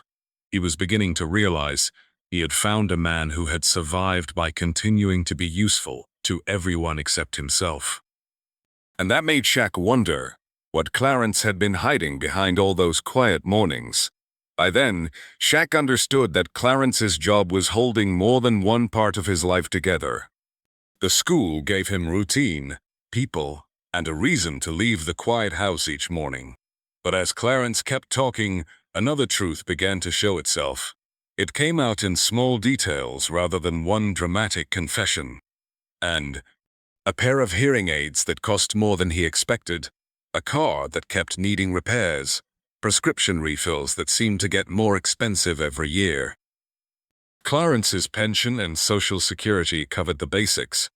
He was beginning to realize he had found a man who had survived by continuing to be useful to everyone except himself. And that made Shaq wonder what Clarence had been hiding behind all those quiet mornings. By then, Shaq understood that Clarence's job was holding more than one part of his life together. The school gave him routine, people, and a reason to leave the quiet house each morning. But as Clarence kept talking, another truth began to show itself. It came out in small details rather than one dramatic confession. And a pair of hearing aids that cost more than he expected, a car that kept needing repairs, prescription refills that seemed to get more expensive every year. Clarence's pension and Social Security covered the basics,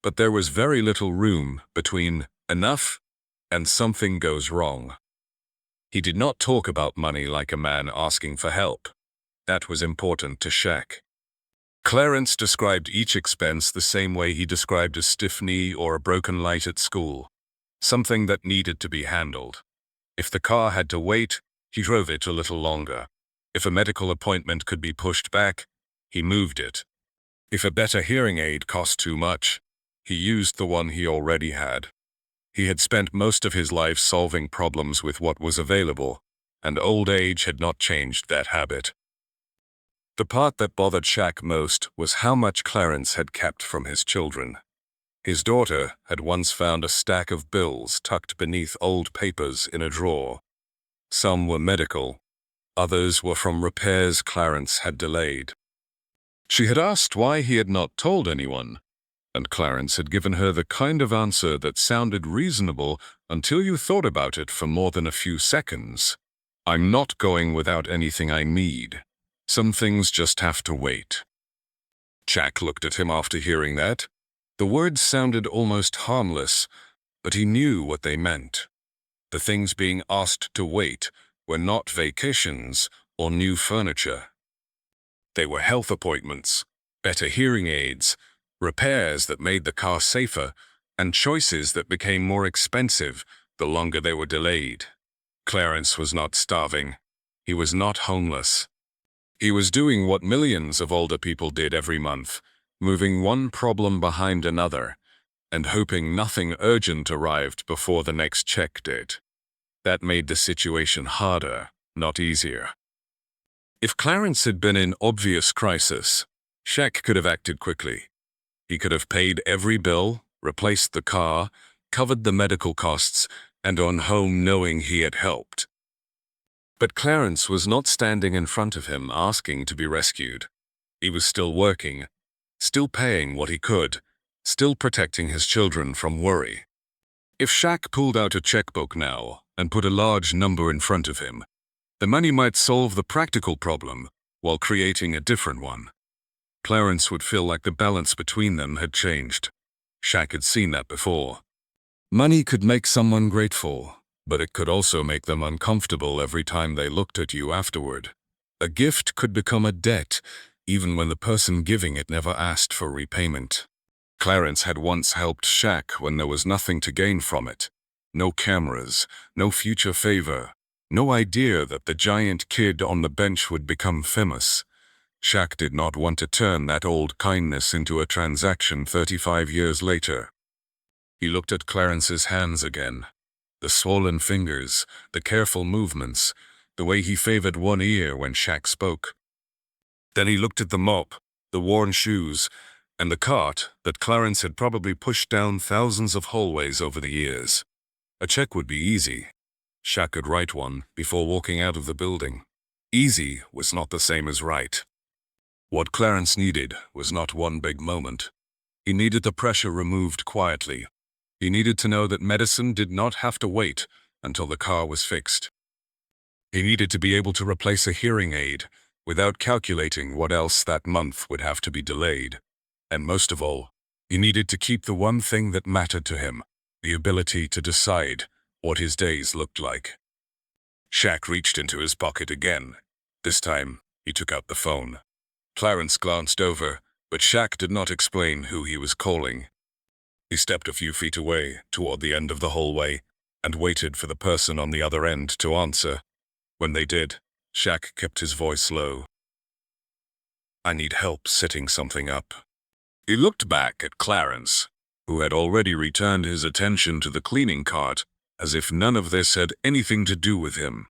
but there was very little room between enough and something goes wrong. He did not talk about money like a man asking for help. That was important to Shaq. Clarence described each expense the same way he described a stiff knee or a broken light at school, something that needed to be handled. If the car had to wait, he drove it a little longer. If a medical appointment could be pushed back, he moved it. If a better hearing aid cost too much, he used the one he already had. He had spent most of his life solving problems with what was available, and old age had not changed that habit. The part that bothered Shaq most was how much Clarence had kept from his children. His daughter had once found a stack of bills tucked beneath old papers in a drawer. Some were medical, others were from repairs Clarence had delayed. She had asked why he had not told anyone, and Clarence had given her the kind of answer that sounded reasonable until you thought about it for more than a few seconds. I'm not going without anything I need. Some things just have to wait. Shaq looked at him after hearing that. The words sounded almost harmless, but he knew what they meant. The things being asked to wait were not vacations or new furniture. They were health appointments, better hearing aids, repairs that made the car safer, and choices that became more expensive the longer they were delayed. Clarence was not starving. He was not homeless. He was doing what millions of older people did every month, moving one problem behind another, and hoping nothing urgent arrived before the next check did. That made the situation harder, not easier. If Clarence had been in obvious crisis, Shaq could have acted quickly. He could have paid every bill, replaced the car, covered the medical costs, and gone home knowing he had helped. But Clarence was not standing in front of him asking to be rescued. He was still working, still paying what he could, still protecting his children from worry. If Shaq pulled out a checkbook now and put a large number in front of him, the money might solve the practical problem while creating a different one. Clarence would feel like the balance between them had changed. Shaq had seen that before. Money could make someone grateful, but it could also make them uncomfortable every time they looked at you afterward. A gift could become a debt, even when the person giving it never asked for repayment. Clarence had once helped Shaq when there was nothing to gain from it. No cameras, no future favor, no idea that the giant kid on the bench would become famous. Shaq did not want to turn that old kindness into a transaction 35 years later. He looked at Clarence's hands again. The swollen fingers, the careful movements, the way he favored one ear when Shaq spoke. Then he looked at the mop, the worn shoes, and the cart that Clarence had probably pushed down thousands of hallways over the years. A check would be easy. Shaq could write one before walking out of the building. Easy was not the same as right. What Clarence needed was not one big moment. He needed the pressure removed quietly. He needed to know that medicine did not have to wait until the car was fixed. He needed to be able to replace a hearing aid without calculating what else that month would have to be delayed. And most of all, he needed to keep the one thing that mattered to him, the ability to decide what his days looked like. Shaq reached into his pocket again. This time, he took out the phone. Clarence glanced over, but Shaq did not explain who he was calling. He stepped a few feet away, toward the end of the hallway, and waited for the person on the other end to answer. When they did, Shaq kept his voice low. "I need help setting something up." He looked back at Clarence. who had already returned his attention to the cleaning cart, as if none of this had anything to do with him.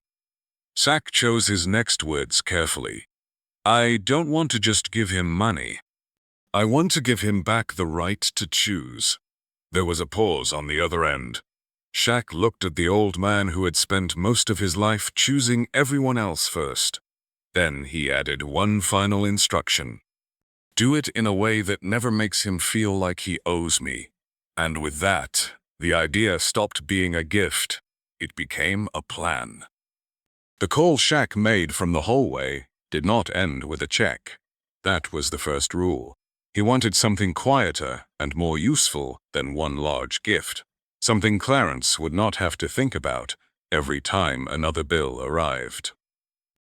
Shaq chose his next words carefully. "I don't want to just give him money. I want to give him back the right to choose." There was a pause on the other end. Shaq looked at the old man who had spent most of his life choosing everyone else first. Then he added one final instruction. "Do it in a way that never makes him feel like he owes me." And with that, the idea stopped being a gift. It became a plan. The call Shaq made from the hallway did not end with a check. That was the first rule. He wanted something quieter and more useful than one large gift. Something Clarence would not have to think about every time another bill arrived.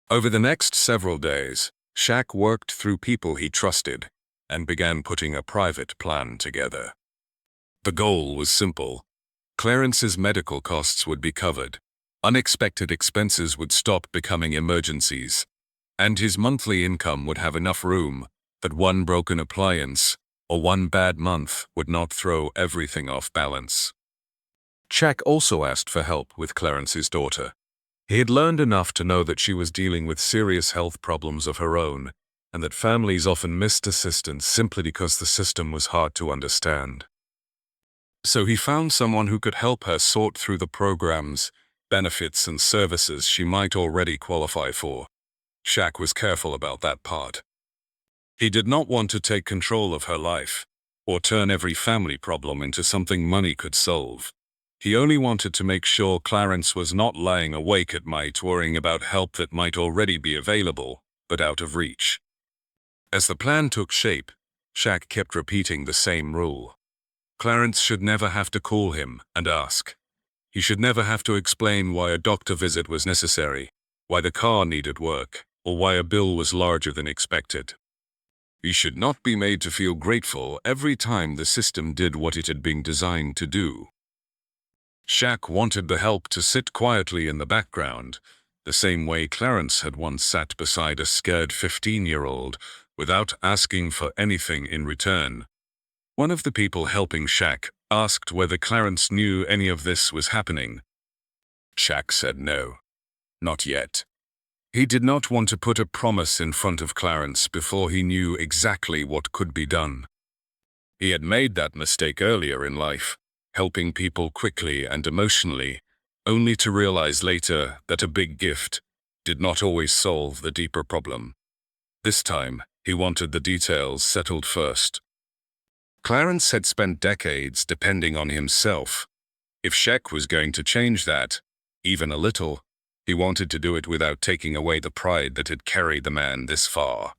Over the next several days, Shaq worked through people he trusted and began putting a private plan together. The goal was simple. Clarence's medical costs would be covered, unexpected expenses would stop becoming emergencies, and his monthly income would have enough room that one broken appliance or one bad month would not throw everything off balance. Shaq also asked for help with Clarence's daughter. He had learned enough to know that she was dealing with serious health problems of her own, and that families often missed assistance simply because the system was hard to understand. So he found someone who could help her sort through the programs, benefits, and services she might already qualify for. Shaq was careful about that part. He did not want to take control of her life, or turn every family problem into something money could solve. He only wanted to make sure Clarence was not lying awake at night worrying about help that might already be available, but out of reach. As the plan took shape, Shaq kept repeating the same rule. Clarence should never have to call him and ask. He should never have to explain why a doctor visit was necessary, why the car needed work, or why a bill was larger than expected. He should not be made to feel grateful every time the system did what it had been designed to do. Shaq wanted the help to sit quietly in the background, the same way Clarence had once sat beside a scared 15-year-old without asking for anything in return. One of the people helping Shaq asked whether Clarence knew any of this was happening. Shaq said no, not yet. He did not want to put a promise in front of Clarence before he knew exactly what could be done. He had made that mistake earlier in life, helping people quickly and emotionally, only to realize later that a big gift did not always solve the deeper problem. This time, he wanted the details settled first. Clarence had spent decades depending on himself. If Shaq was going to change that, even a little, he wanted to do it without taking away the pride that had carried the man this far.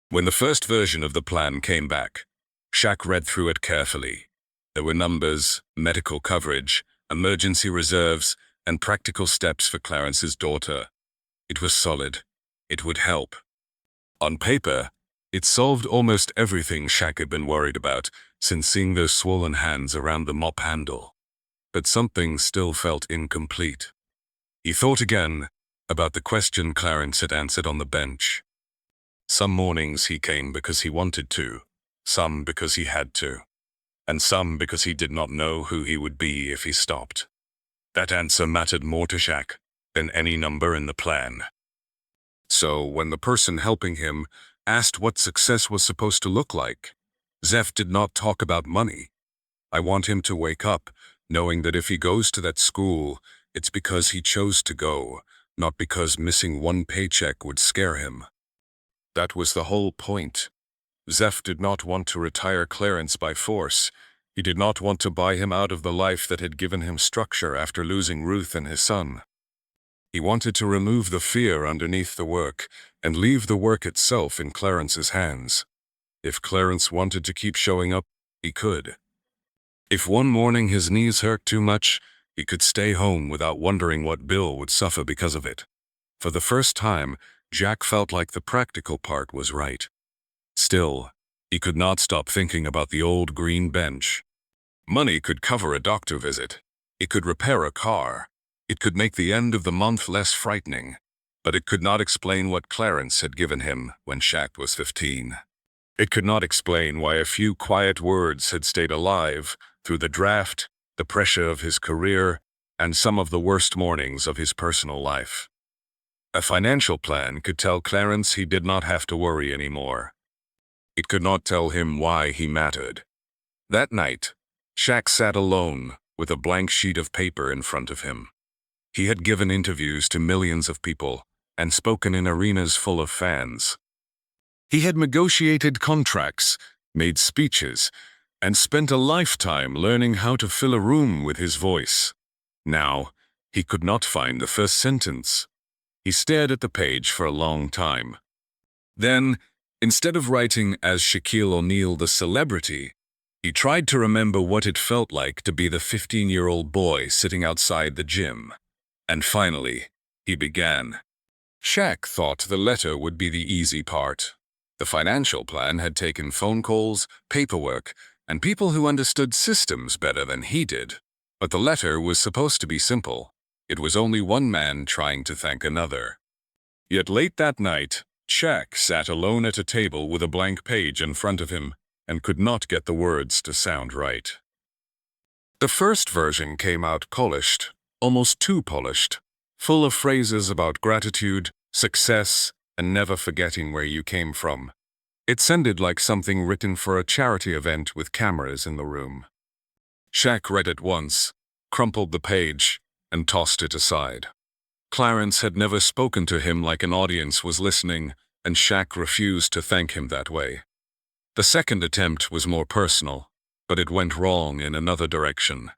When the first version of the plan came back, Shaq read through it carefully. There were numbers, medical coverage, emergency reserves, and practical steps for Clarence's daughter. It was solid. It would help. On paper, it solved almost everything Shaq had been worried about since seeing those swollen hands around the mop handle. But something still felt incomplete. He thought again about the question Clarence had answered on the bench. Some mornings he came because he wanted to, some because he had to, and some because he did not know who he would be if he stopped. That answer mattered more to Shaq than any number in the plan. So when the person helping him asked what success was supposed to look like, Zeph did not talk about money. "I want him to wake up, knowing that if he goes to that school, it's because he chose to go, not because missing one paycheck would scare him." That was the whole point. Zeph did not want to retire Clarence by force. He did not want to buy him out of the life that had given him structure after losing Ruth and his son. He wanted to remove the fear underneath the work and leave the work itself in Clarence's hands. If Clarence wanted to keep showing up, he could. If one morning his knees hurt too much, he could stay home without wondering what Bill would suffer because of it. For the first time, Jack felt like the practical part was right. Still, he could not stop thinking about the old green bench. Money could cover a doctor visit. It could repair a car. It could make the end of the month less frightening. But it could not explain what Clarence had given him when Shaq was 15. It could not explain why a few quiet words had stayed alive through the draft, the pressure of his career, and some of the worst mornings of his personal life. A financial plan could tell Clarence he did not have to worry anymore. It could not tell him why he mattered. That night, Shaq sat alone with a blank sheet of paper in front of him. He had given interviews to millions of people and spoken in arenas full of fans. He had negotiated contracts, made speeches, and spent a lifetime learning how to fill a room with his voice. Now, he could not find the first sentence. He stared at the page for a long time. Then, instead of writing as Shaquille O'Neal the celebrity, he tried to remember what it felt like to be the 15-year-old boy sitting outside the gym. And finally, he began. Shaq thought the letter would be the easy part. The financial plan had taken phone calls, paperwork, and people who understood systems better than he did. But the letter was supposed to be simple. It was only one man trying to thank another. Yet late that night, Shaq sat alone at a table with a blank page in front of him and could not get the words to sound right. The first version came out polished, almost too polished, full of phrases about gratitude, success, and never forgetting where you came from. It sounded like something written for a charity event with cameras in the room. Shaq read it once, crumpled the page, and tossed it aside. Clarence had never spoken to him like an audience was listening, and Shaq refused to thank him that way. The second attempt was more personal, but it went wrong in another direction.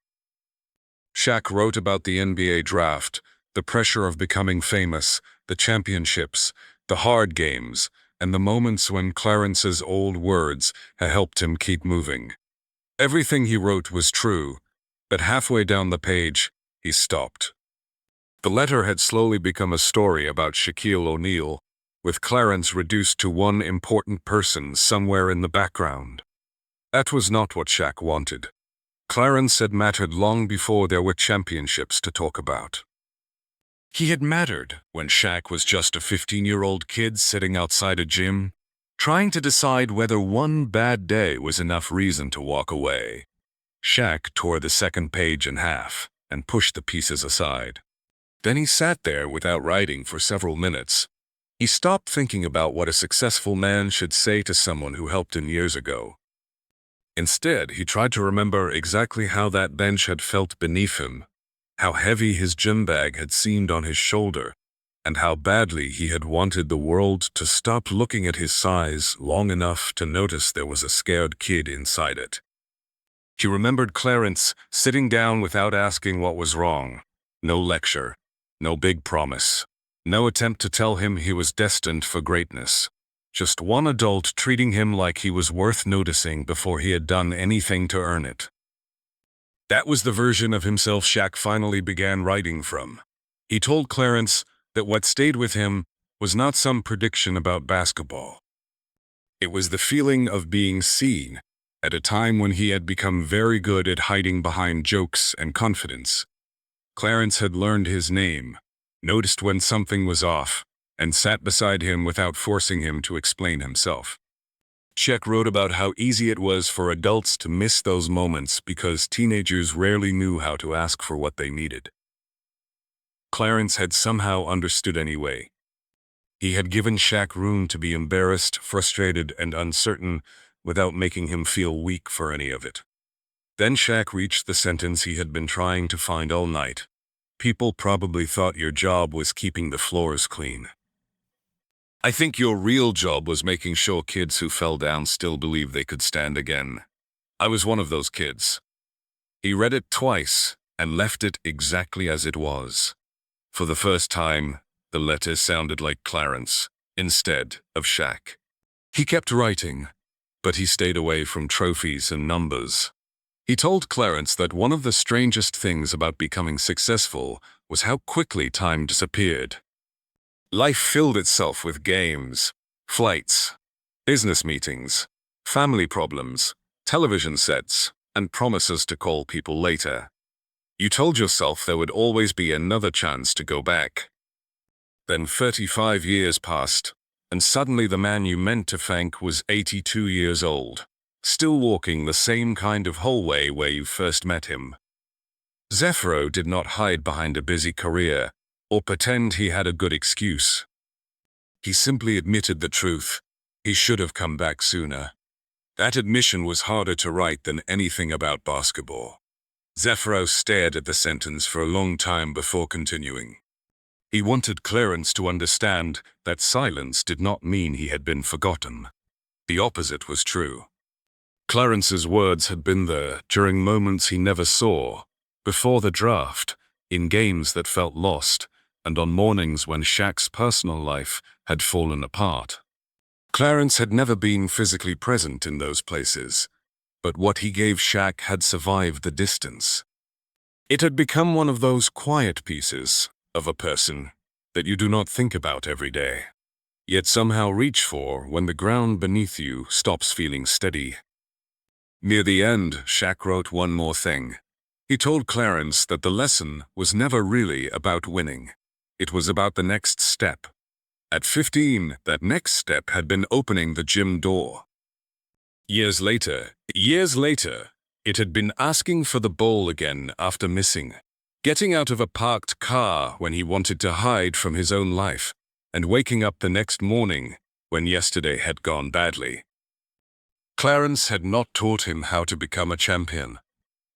Shaq wrote about the NBA draft, the pressure of becoming famous, the championships, the hard games, and the moments when Clarence's old words had helped him keep moving. Everything he wrote was true, but halfway down the page, he stopped. The letter had slowly become a story about Shaquille O'Neal, with Clarence reduced to one important person somewhere in the background. That was not what Shaq wanted. Clarence had mattered long before there were championships to talk about. He had mattered when Shaq was just a 15-year-old kid sitting outside a gym, trying to decide whether one bad day was enough reason to walk away. Shaq tore the second page in half and pushed the pieces aside. Then he sat there without writing for several minutes. He stopped thinking about what a successful man should say to someone who helped him years ago. Instead, he tried to remember exactly how that bench had felt beneath him, how heavy his gym bag had seemed on his shoulder, and how badly he had wanted the world to stop looking at his size long enough to notice there was a scared kid inside it. He remembered Clarence sitting down without asking what was wrong. No lecture, no big promise, no attempt to tell him he was destined for greatness. Just one adult treating him like he was worth noticing before he had done anything to earn it. That was the version of himself Shaq finally began writing from. He told Clarence that what stayed with him was not some prediction about basketball. It was the feeling of being seen at a time when he had become very good at hiding behind jokes and confidence. Clarence had learned his name, noticed when something was off, and sat beside him without forcing him to explain himself. Shaq wrote about how easy it was for adults to miss those moments because teenagers rarely knew how to ask for what they needed. Clarence had somehow understood anyway. He had given Shaq room to be embarrassed, frustrated, and uncertain without making him feel weak for any of it. Then Shaq reached the sentence he had been trying to find all night. People probably thought your job was keeping the floors clean. I think your real job was making sure kids who fell down still believed they could stand again. I was one of those kids. He read it twice and left it exactly as it was. For the first time, the letter sounded like Clarence instead of Shaq. He kept writing, but he stayed away from trophies and numbers. He told Clarence that one of the strangest things about becoming successful was how quickly time disappeared. Life filled itself with games, flights, business meetings, family problems, television sets, and promises to call people later. You told yourself there would always be another chance to go back. Then 35 years passed, and suddenly the man you meant to thank was 82 years old, still walking the same kind of hallway where you first met him. Zephyro did not hide behind a busy career or pretend he had a good excuse. He simply admitted the truth. He should have come back sooner. That admission was harder to write than anything about basketball. Zephyro stared at the sentence for a long time before continuing. He wanted Clarence to understand that silence did not mean he had been forgotten. The opposite was true. Clarence's words had been there during moments he never saw, before the draft, in games that felt lost, and on mornings when Shaq's personal life had fallen apart. Clarence had never been physically present in those places, but what he gave Shaq had survived the distance. It had become one of those quiet pieces of a person that you do not think about every day, yet somehow reach for when the ground beneath you stops feeling steady. Near the end, Shaq wrote one more thing. He told Clarence that the lesson was never really about winning. It was about the next step. At 15, that next step had been opening the gym door. Years later, it had been asking for the ball again after missing, getting out of a parked car when he wanted to hide from his own life, and waking up the next morning when yesterday had gone badly. Clarence had not taught him how to become a champion.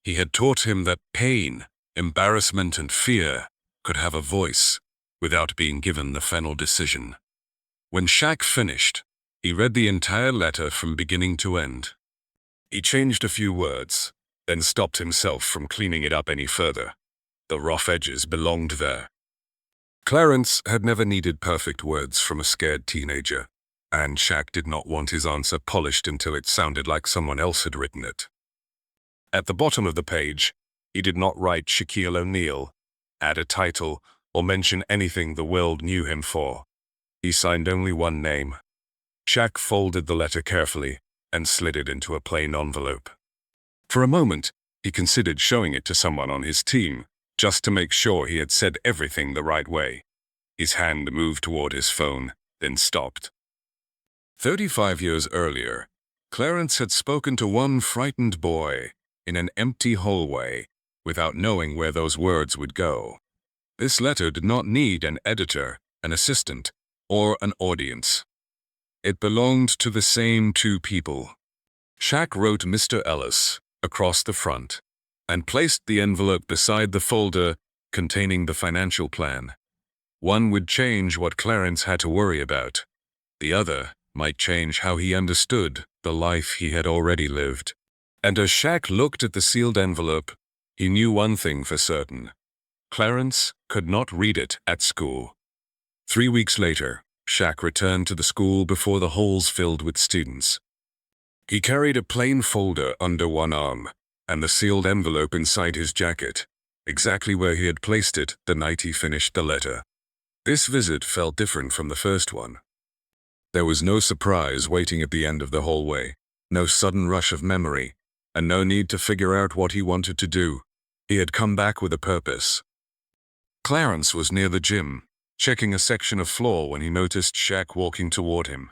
He had taught him that pain, embarrassment, and fear could have a voice without being given the final decision. When Shaq finished, he read the entire letter from beginning to end. He changed a few words, then stopped himself from cleaning it up any further. The rough edges belonged there. Clarence had never needed perfect words from a scared teenager, and Shaq did not want his answer polished until it sounded like someone else had written it. At the bottom of the page, he did not write Shaquille O'Neal, add a title, or mention anything the world knew him for. He signed only one name. Shaq folded the letter carefully and slid it into a plain envelope. For a moment, he considered showing it to someone on his team, just to make sure he had said everything the right way. His hand moved toward his phone, then stopped. 35 years earlier, Clarence had spoken to one frightened boy in an empty hallway without knowing where those words would go. This letter did not need an editor, an assistant, or an audience. It belonged to the same two people. Shaq wrote Mr. Ellis across the front and placed the envelope beside the folder containing the financial plan. One would change what Clarence had to worry about. The other might change how he understood the life he had already lived. And as Shaq looked at the sealed envelope, he knew one thing for certain. Clarence could not read it at school. 3 weeks later, Shaq returned to the school before the halls filled with students. He carried a plain folder under one arm and the sealed envelope inside his jacket, exactly where he had placed it the night he finished the letter. This visit felt different from the first one. There was no surprise waiting at the end of the hallway, no sudden rush of memory, and no need to figure out what he wanted to do. He had come back with a purpose. Clarence was near the gym, checking a section of floor when he noticed Shaq walking toward him.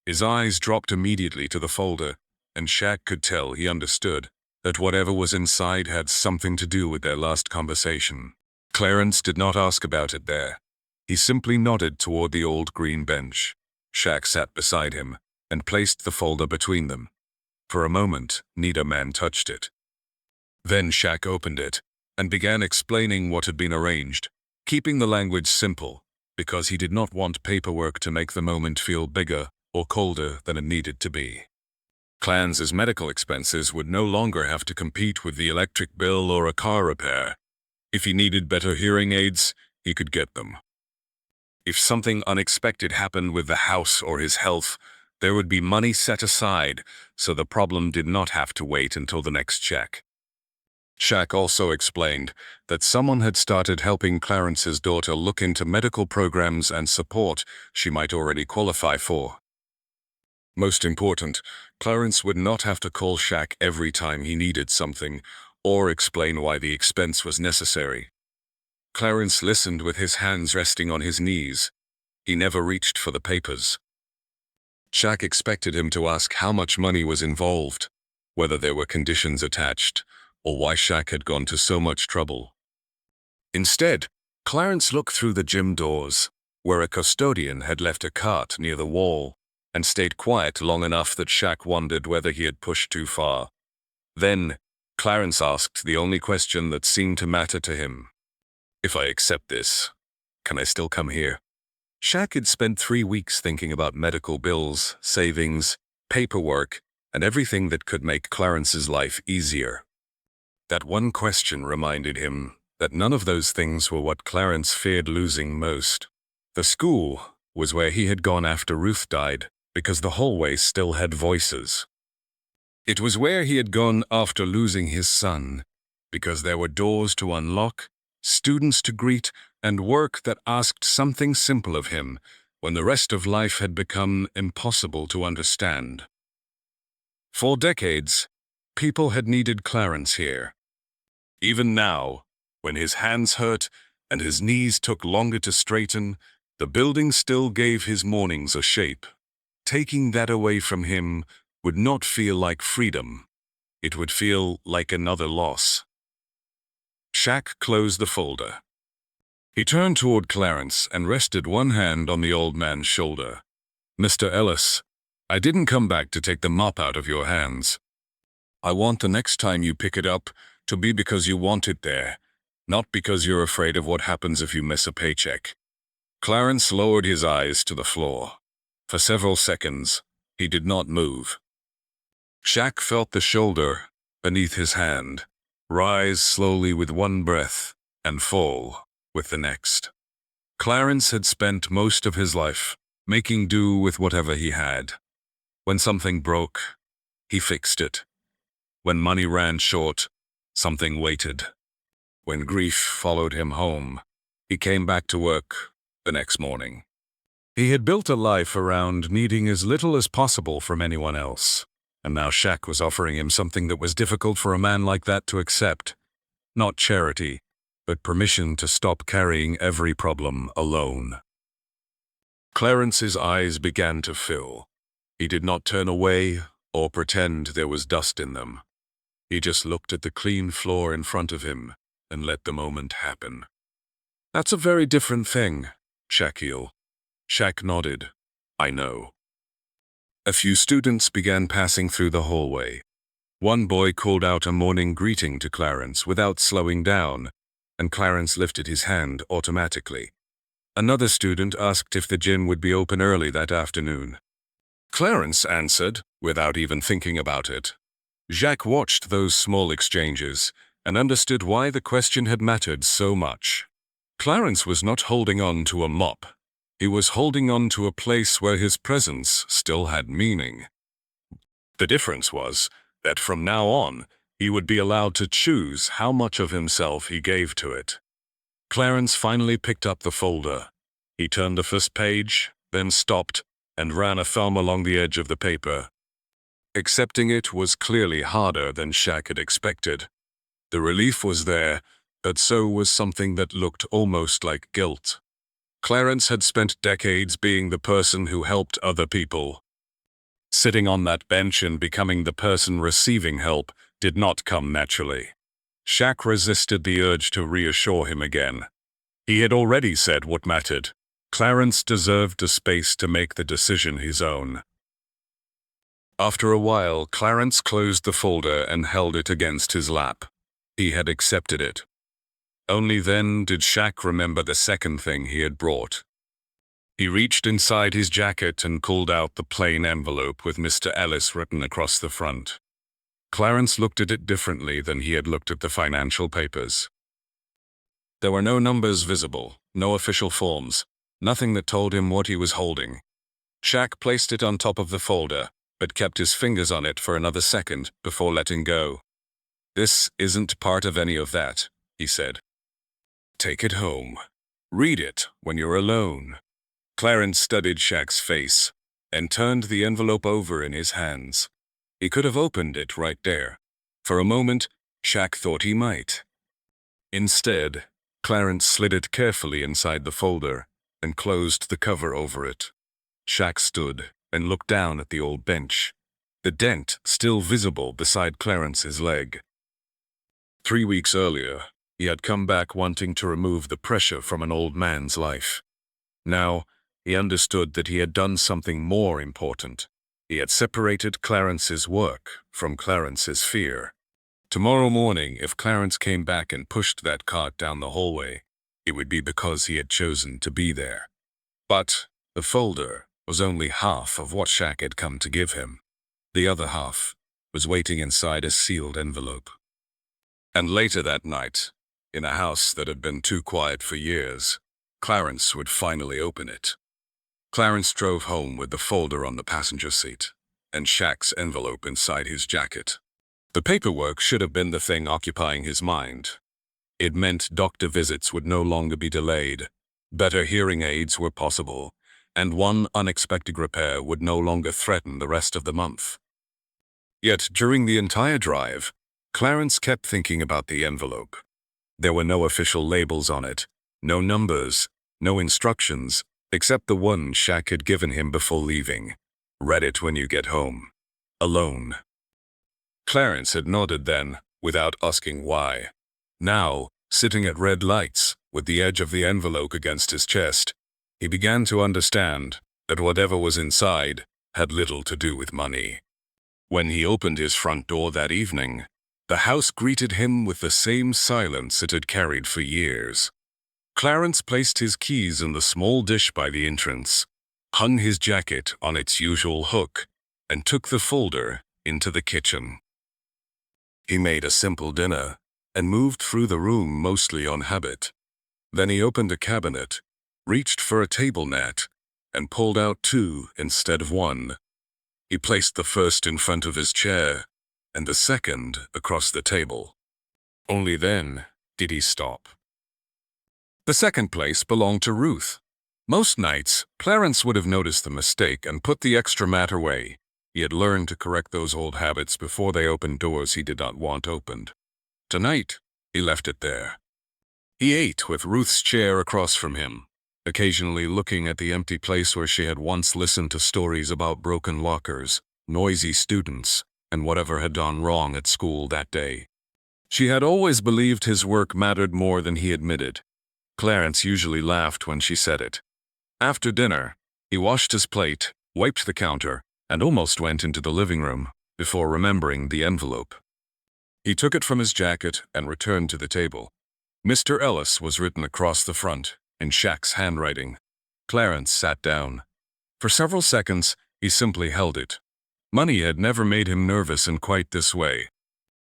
His eyes dropped immediately to the folder, and Shaq could tell he understood that whatever was inside had something to do with their last conversation. Clarence did not ask about it there. He simply nodded toward the old green bench. Shaq sat beside him and placed the folder between them. For a moment, neither man touched it. Then Shaq opened it and began explaining what had been arranged, keeping the language simple, because he did not want paperwork to make the moment feel bigger or colder than it needed to be. Clarence's medical expenses would no longer have to compete with the electric bill or a car repair. If he needed better hearing aids, he could get them. If something unexpected happened with the house or his health, there would be money set aside, so the problem did not have to wait until the next check. Shaq also explained that someone had started helping Clarence's daughter look into medical programs and support she might already qualify for. Most important, Clarence would not have to call Shaq every time he needed something or explain why the expense was necessary. Clarence listened with his hands resting on his knees. He never reached for the papers. Shaq expected him to ask how much money was involved, whether there were conditions attached, or why Shaq had gone to so much trouble. Instead, Clarence looked through the gym doors, where a custodian had left a cart near the wall, and stayed quiet long enough that Shaq wondered whether he had pushed too far. Then, Clarence asked the only question that seemed to matter to him. "If I accept this, can I still come here?" Shaq had spent 3 weeks thinking about medical bills, savings, paperwork, and everything that could make Clarence's life easier. That one question reminded him that none of those things were what Clarence feared losing most. The school was where he had gone after Ruth died, because the hallway still had voices. It was where he had gone after losing his son, because there were doors to unlock, students to greet, and work that asked something simple of him when the rest of life had become impossible to understand. For decades, people had needed Clarence here. Even now, when his hands hurt and his knees took longer to straighten, the building still gave his mornings a shape. Taking that away from him would not feel like freedom. It would feel like another loss. Shaq closed the folder. He turned toward Clarence and rested one hand on the old man's shoulder. "Mr. Ellis, I didn't come back to take the mop out of your hands. I want the next time you pick it up to be because you want it there, not because you're afraid of what happens if you miss a paycheck." Clarence lowered his eyes to the floor. For several seconds, he did not move. Shaq felt the shoulder beneath his hand rise slowly with one breath and fall with the next. Clarence had spent most of his life making do with whatever he had. When something broke, he fixed it. When money ran short, something waited. When grief followed him home, he came back to work the next morning. He had built a life around needing as little as possible from anyone else, and now Shaq was offering him something that was difficult for a man like that to accept. Not charity, but permission to stop carrying every problem alone. Clarence's eyes began to fill. He did not turn away or pretend there was dust in them. He just looked at the clean floor in front of him and let the moment happen. "That's a very different thing, Shaquille." Shaq nodded. "I know." A few students began passing through the hallway. One boy called out a morning greeting to Clarence without slowing down, and Clarence lifted his hand automatically. Another student asked if the gym would be open early that afternoon. Clarence answered without even thinking about it. Jacques watched those small exchanges and understood why the question had mattered so much. Clarence was not holding on to a mop. He was holding on to a place where his presence still had meaning. The difference was that from now on, he would be allowed to choose how much of himself he gave to it. Clarence finally picked up the folder. He turned the first page, then stopped, and ran a thumb along the edge of the paper. Accepting it was clearly harder than Shaq had expected. The relief was there, but so was something that looked almost like guilt. Clarence had spent decades being the person who helped other people. Sitting on that bench and becoming the person receiving help did not come naturally. Shaq resisted the urge to reassure him again. He had already said what mattered. Clarence deserved a space to make the decision his own. After a while, Clarence closed the folder and held it against his lap. He had accepted it. Only then did Shaq remember the second thing he had brought. He reached inside his jacket and pulled out the plain envelope with Mr. Ellis written across the front. Clarence looked at it differently than he had looked at the financial papers. There were no numbers visible, no official forms, nothing that told him what he was holding. Shaq placed it on top of the folder, but kept his fingers on it for another second before letting go. "This isn't part of any of that," he said. "Take it home. Read it when you're alone." Clarence studied Shaq's face and turned the envelope over in his hands. He could have opened it right there. For a moment, Shaq thought he might. Instead, Clarence slid it carefully inside the folder and closed the cover over it. Shaq stood, and looked down at the old bench, the dent still visible beside Clarence's leg. 3 weeks earlier, he had come back wanting to remove the pressure from an old man's life. Now, he understood that he had done something more important. He had separated Clarence's work from Clarence's fear. Tomorrow morning, if Clarence came back and pushed that cart down the hallway, it would be because he had chosen to be there. But the folder was only half of what Shaq had come to give him. The other half was waiting inside a sealed envelope. And later that night, in a house that had been too quiet for years, Clarence would finally open it. Clarence drove home with the folder on the passenger seat and Shaq's envelope inside his jacket. The paperwork should have been the thing occupying his mind. It meant doctor visits would no longer be delayed, better hearing aids were possible, and one unexpected repair would no longer threaten the rest of the month. Yet during the entire drive, Clarence kept thinking about the envelope. There were no official labels on it, no numbers, no instructions, except the one Shaq had given him before leaving. Read it when you get home. Alone. Clarence had nodded then, without asking why. Now, sitting at red lights, with the edge of the envelope against his chest, he began to understand that whatever was inside had little to do with money. When he opened his front door that evening, the house greeted him with the same silence it had carried for years. Clarence placed his keys in the small dish by the entrance, hung his jacket on its usual hook, and took the folder into the kitchen. He made a simple dinner and moved through the room mostly on habit. Then he opened a cabinet, reached for a table net, and pulled out two instead of one. He placed the first in front of his chair and the second across the table. Only then did he stop. The second place belonged to Ruth. Most nights, Clarence would have noticed the mistake and put the extra mat away. He had learned to correct those old habits before they opened doors he did not want opened. Tonight, he left it there. He ate with Ruth's chair across from him, occasionally looking at the empty place where she had once listened to stories about broken lockers, noisy students, and whatever had gone wrong at school that day. She had always believed his work mattered more than he admitted. Clarence usually laughed when she said it. After dinner, he washed his plate, wiped the counter, and almost went into the living room before remembering the envelope. He took it from his jacket and returned to the table. Mr. Ellis was written across the front in Shaq's handwriting. Clarence sat down. For several seconds, he simply held it. Money had never made him nervous in quite this way.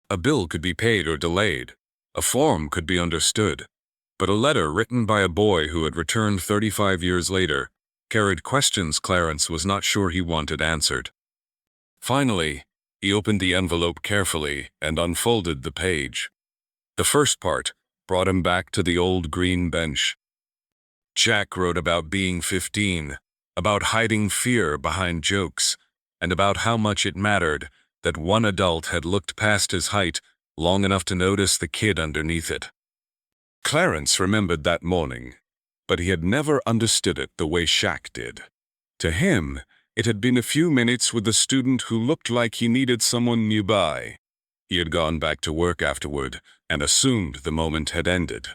A bill could be paid or delayed. A form could be understood. But a letter written by a boy who had returned 35 years later carried questions Clarence was not sure he wanted answered. Finally, he opened the envelope carefully and unfolded the page. The first part brought him back to the old green bench. Shaq wrote about being 15, about hiding fear behind jokes, and about how much it mattered that one adult had looked past his height long enough to notice the kid underneath it. Clarence remembered that morning, but he had never understood it the way Shaq did. To him, it had been a few minutes with the student who looked like he needed someone nearby. He had gone back to work afterward and assumed the moment had ended.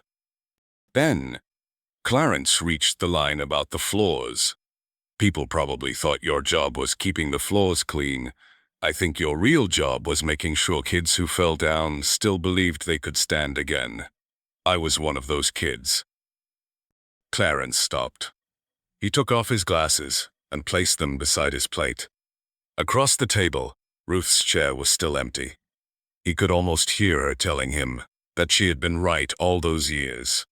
Then, Clarence reached the line about the floors. People probably thought your job was keeping the floors clean. I think your real job was making sure kids who fell down still believed they could stand again. I was one of those kids. Clarence stopped. He took off his glasses and placed them beside his plate. Across the table, Ruth's chair was still empty. He could almost hear her telling him that she had been right all those years.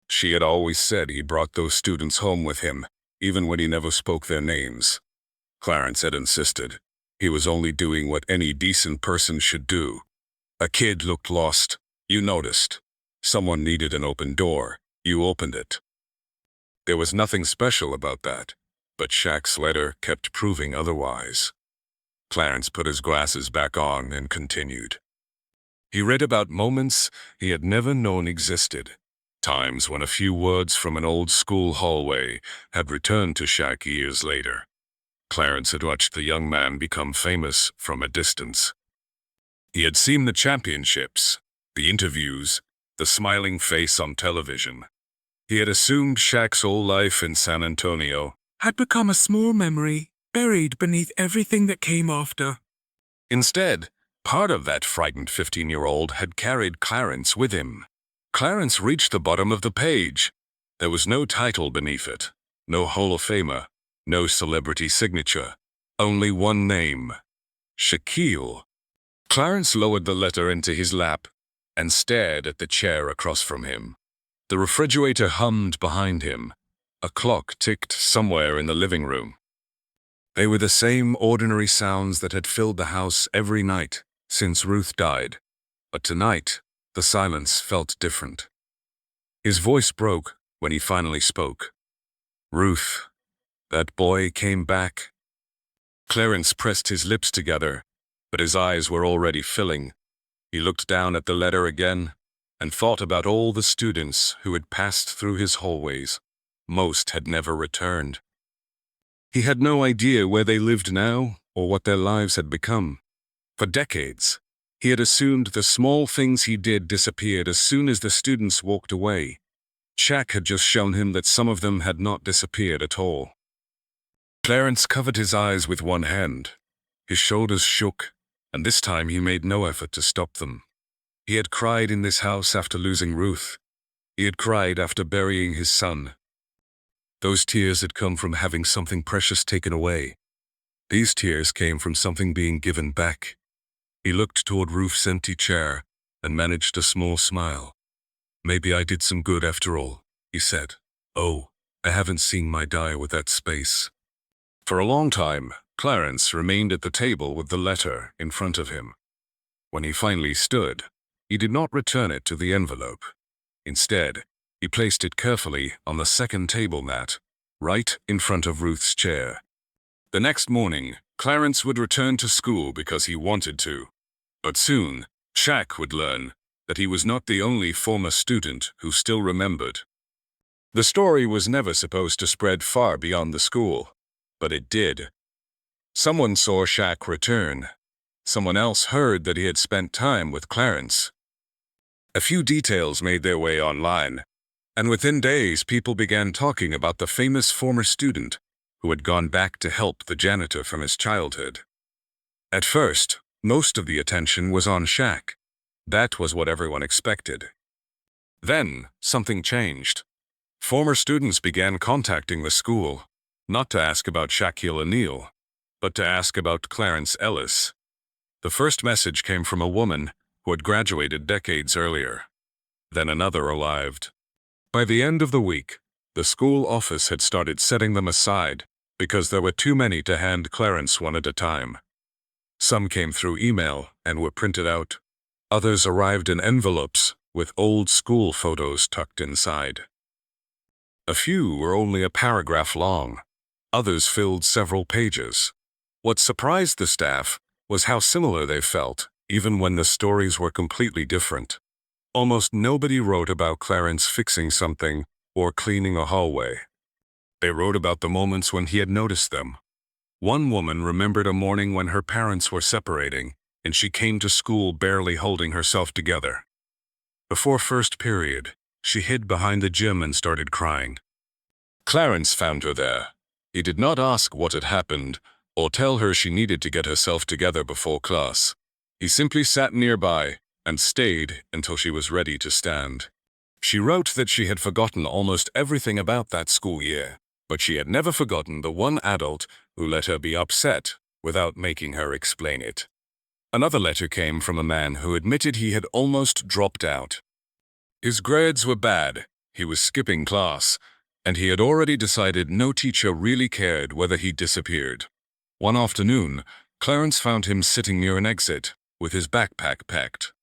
She had always said he brought those students home with him, even when he never spoke their names. Clarence had insisted he was only doing what any decent person should do. A kid looked lost. You noticed. Someone needed an open door. You opened it. There was nothing special about that, but Shaq's letter kept proving otherwise. Clarence put his glasses back on and continued. He read about moments he had never known existed, times when a few words from an old school hallway had returned to Shaq years later. Clarence had watched the young man become famous from a distance. He had seen the championships, the interviews, the smiling face on television. He had assumed Shaq's whole life in San Antonio had become a small memory, buried beneath everything that came after. Instead, part of that frightened 15-year-old had carried Clarence with him. Clarence reached the bottom of the page. There was no title beneath it, no Hall of Famer, no celebrity signature, only one name: Shaquille. Clarence lowered the letter into his lap and stared at the chair across from him. The refrigerator hummed behind him. A clock ticked somewhere in the living room. They were the same ordinary sounds that had filled the house every night since Ruth died. But tonight, the silence felt different. His voice broke when he finally spoke. "Ruth, that boy came back." Clarence pressed his lips together, but his eyes were already filling. He looked down at the letter again and thought about all the students who had passed through his hallways. Most had never returned. He had no idea where they lived now or what their lives had become. For decades, he had assumed the small things he did disappeared as soon as the students walked away. Shaq had just shown him that some of them had not disappeared at all. Clarence covered his eyes with one hand. His shoulders shook, and this time he made no effort to stop them. He had cried in this house after losing Ruth. He had cried after burying his son. Those tears had come from having something precious taken away. These tears came from something being given back. He looked toward Ruth's empty chair and managed a small smile. "Maybe I did some good after all," he said. "Oh, I haven't seen my die with that space." For a long time, Clarence remained at the table with the letter in front of him. When he finally stood, he did not return it to the envelope. Instead, he placed it carefully on the second table mat, right in front of Ruth's chair. The next morning, Clarence would return to school because he wanted to. But soon, Shaq would learn that he was not the only former student who still remembered. The story was never supposed to spread far beyond the school, but it did. Someone saw Shaq return. Someone else heard that he had spent time with Clarence. A few details made their way online, and within days people began talking about the famous former student who had gone back to help the janitor from his childhood. At first, most of the attention was on Shaq. That was what everyone expected. Then, something changed. Former students began contacting the school, not to ask about Shaquille O'Neal, but to ask about Clarence Ellis. The first message came from a woman who had graduated decades earlier. Then another arrived. By the end of the week, the school office had started setting them aside because there were too many to hand Clarence one at a time. Some came through email and were printed out. Others arrived in envelopes with old school photos tucked inside. A few were only a paragraph long. Others filled several pages. What surprised the staff was how similar they felt, even when the stories were completely different. Almost nobody wrote about Clarence fixing something or cleaning a hallway. They wrote about the moments when he had noticed them. One woman remembered a morning when her parents were separating, and she came to school barely holding herself together. Before first period, she hid behind the gym and started crying. Clarence found her there. He did not ask what had happened or tell her she needed to get herself together before class. He simply sat nearby and stayed until she was ready to stand. She wrote that she had forgotten almost everything about that school year, but she had never forgotten the one adult who let her be upset without making her explain it. Another letter came from a man who admitted he had almost dropped out. His grades were bad, he was skipping class, and he had already decided no teacher really cared whether he disappeared. One afternoon, Clarence found him sitting near an exit with his backpack packed.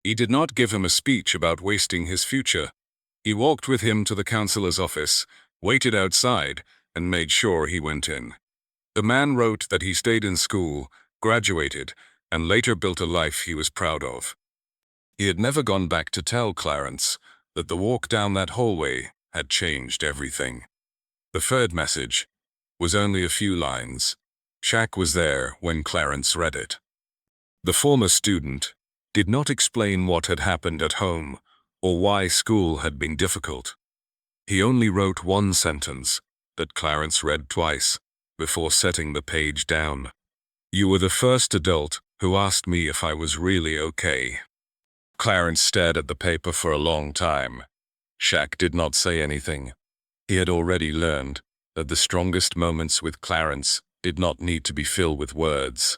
He did not give him a speech about wasting his future. He walked with him to the counselor's office, waited outside, and made sure he went in. The man wrote that he stayed in school, graduated, and later built a life he was proud of. He had never gone back to tell Clarence that the walk down that hallway had changed everything. The third message was only a few lines. Shaq was there when Clarence read it. The former student did not explain what had happened at home or why school had been difficult. He only wrote one sentence that Clarence read twice before setting the page down. "You were the first adult who asked me if I was really okay." Clarence stared at the paper for a long time. Shaq did not say anything. He had already learned that the strongest moments with Clarence did not need to be filled with words.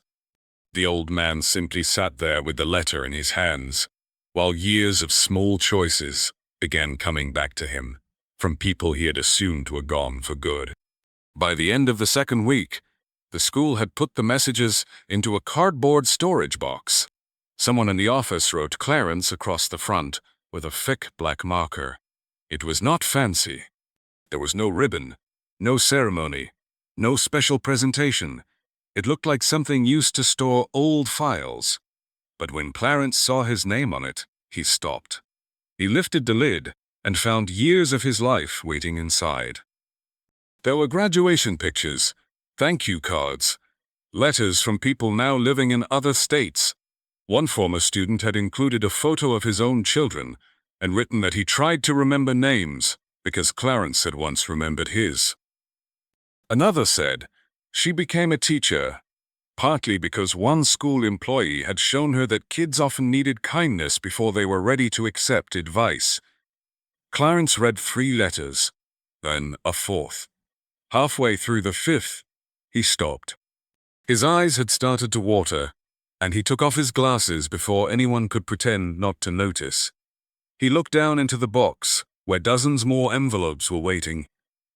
The old man simply sat there with the letter in his hands, while years of small choices began coming back to him, from people he had assumed were gone for good. By the end of the second week, the school had put the messages into a cardboard storage box. Someone in the office wrote Clarence across the front with a thick black marker. It was not fancy. There was no ribbon, no ceremony, no special presentation. It looked like something used to store old files. But when Clarence saw his name on it, he stopped. He lifted the lid and found years of his life waiting inside. There were graduation pictures, thank you cards, letters from people now living in other states. One former student had included a photo of his own children and written that he tried to remember names because Clarence had once remembered his. Another said she became a teacher, partly because one school employee had shown her that kids often needed kindness before they were ready to accept advice. Clarence read 3 letters, then a 4th. Halfway through the 5th, he stopped. His eyes had started to water, and he took off his glasses before anyone could pretend not to notice. He looked down into the box, where dozens more envelopes were waiting,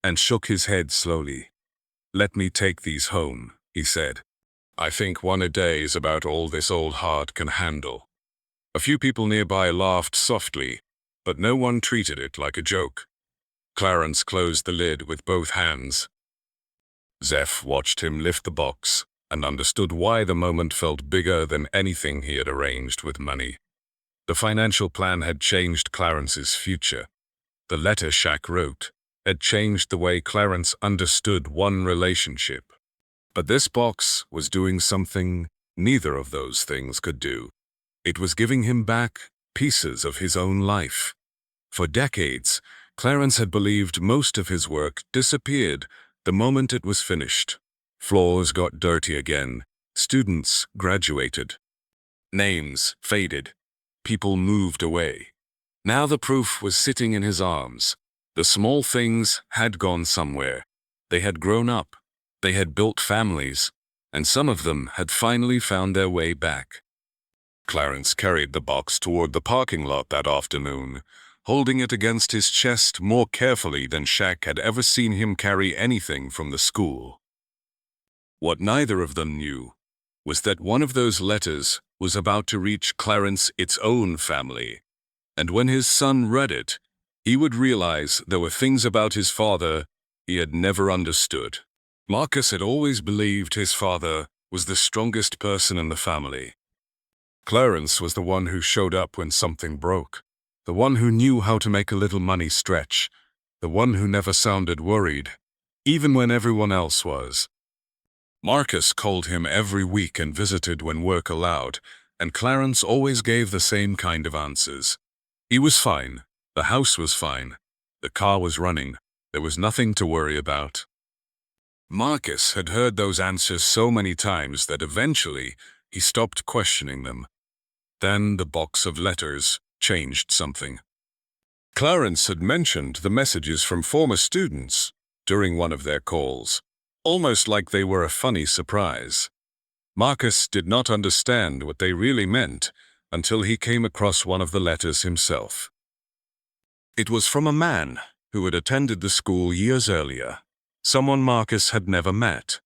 and shook his head slowly. "Let me take these home," he said. "I think one a day is about all this old heart can handle." A few people nearby laughed softly, but no one treated it like a joke. Clarence closed the lid with both hands. Zeph watched him lift the box and understood why the moment felt bigger than anything he had arranged with money. The financial plan had changed Clarence's future. The letter Shaq wrote had changed the way Clarence understood one relationship. But this box was doing something neither of those things could do. It was giving him back pieces of his own life. For decades, Clarence had believed most of his work disappeared the moment it was finished. Floors got dirty again, students graduated, names faded, people moved away. Now the proof was sitting in his arms. The small things had gone somewhere. They had grown up, they had built families, and some of them had finally found their way back. Clarence carried the box toward the parking lot that afternoon, holding it against his chest more carefully than Shaq had ever seen him carry anything from the school. What neither of them knew was that one of those letters was about to reach Clarence its own family, and when his son read it, he would realize there were things about his father he had never understood. Marcus had always believed his father was the strongest person in the family. Clarence was the one who showed up when something broke, the one who knew how to make a little money stretch, the one who never sounded worried, even when everyone else was. Marcus called him every week and visited when work allowed, and Clarence always gave the same kind of answers. He was fine, the house was fine, the car was running, there was nothing to worry about. Marcus had heard those answers so many times that eventually he stopped questioning them. Then the box of letters changed something. Clarence had mentioned the messages from former students during one of their calls, almost like they were a funny surprise. Marcus did not understand what they really meant until he came across one of the letters himself. It was from a man who had attended the school years earlier, someone Marcus had never met.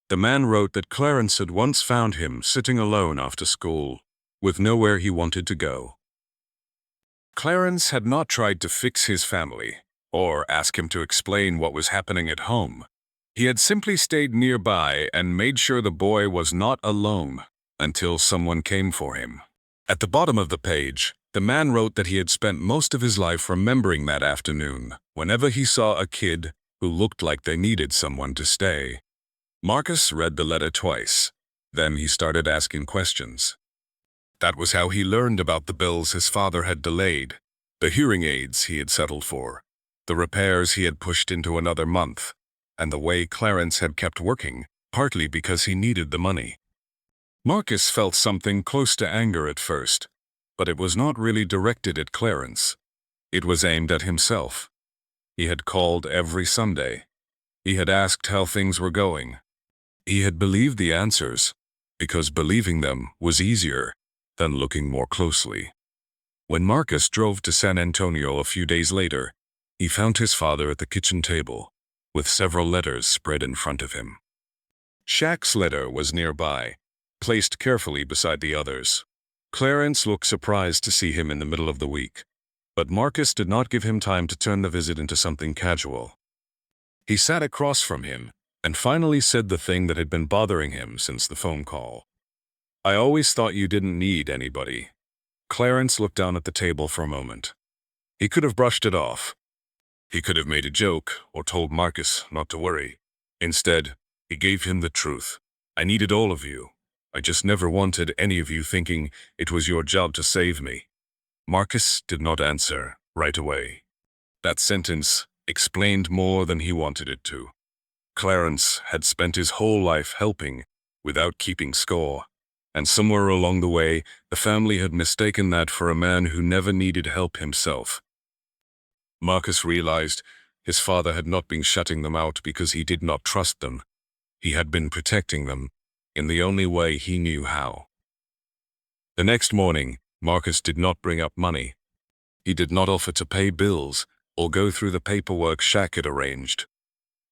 The man wrote that Clarence had once found him sitting alone after school, with nowhere he wanted to go. Clarence had not tried to fix his family or ask him to explain what was happening at home. He had simply stayed nearby and made sure the boy was not alone until someone came for him. At the bottom of the page, the man wrote that he had spent most of his life remembering that afternoon whenever he saw a kid who looked like they needed someone to stay. Marcus read the letter twice. Then he started asking questions. That was how he learned about the bills his father had delayed, the hearing aids he had settled for, the repairs he had pushed into another month, and the way Clarence had kept working, partly because he needed the money. Marcus felt something close to anger at first, but it was not really directed at Clarence. It was aimed at himself. He had called every Sunday. He had asked how things were going. He had believed the answers, because believing them was easier than looking more closely. When Marcus drove to San Antonio a few days later, he found his father at the kitchen table, with several letters spread in front of him. Shaq's letter was nearby, placed carefully beside the others. Clarence looked surprised to see him in the middle of the week, but Marcus did not give him time to turn the visit into something casual. He sat across from him and finally said the thing that had been bothering him since the phone call. "I always thought you didn't need anybody." Clarence looked down at the table for a moment. He could have brushed it off. He could have made a joke or told Marcus not to worry. Instead, he gave him the truth. "I needed all of you. I just never wanted any of you thinking it was your job to save me." Marcus did not answer right away. That sentence explained more than he wanted it to. Clarence had spent his whole life helping without keeping score, and somewhere along the way, the family had mistaken that for a man who never needed help himself. Marcus realized his father had not been shutting them out because he did not trust them. He had been protecting them in the only way he knew how. The next morning, Marcus did not bring up money. He did not offer to pay bills or go through the paperwork Shaq had arranged.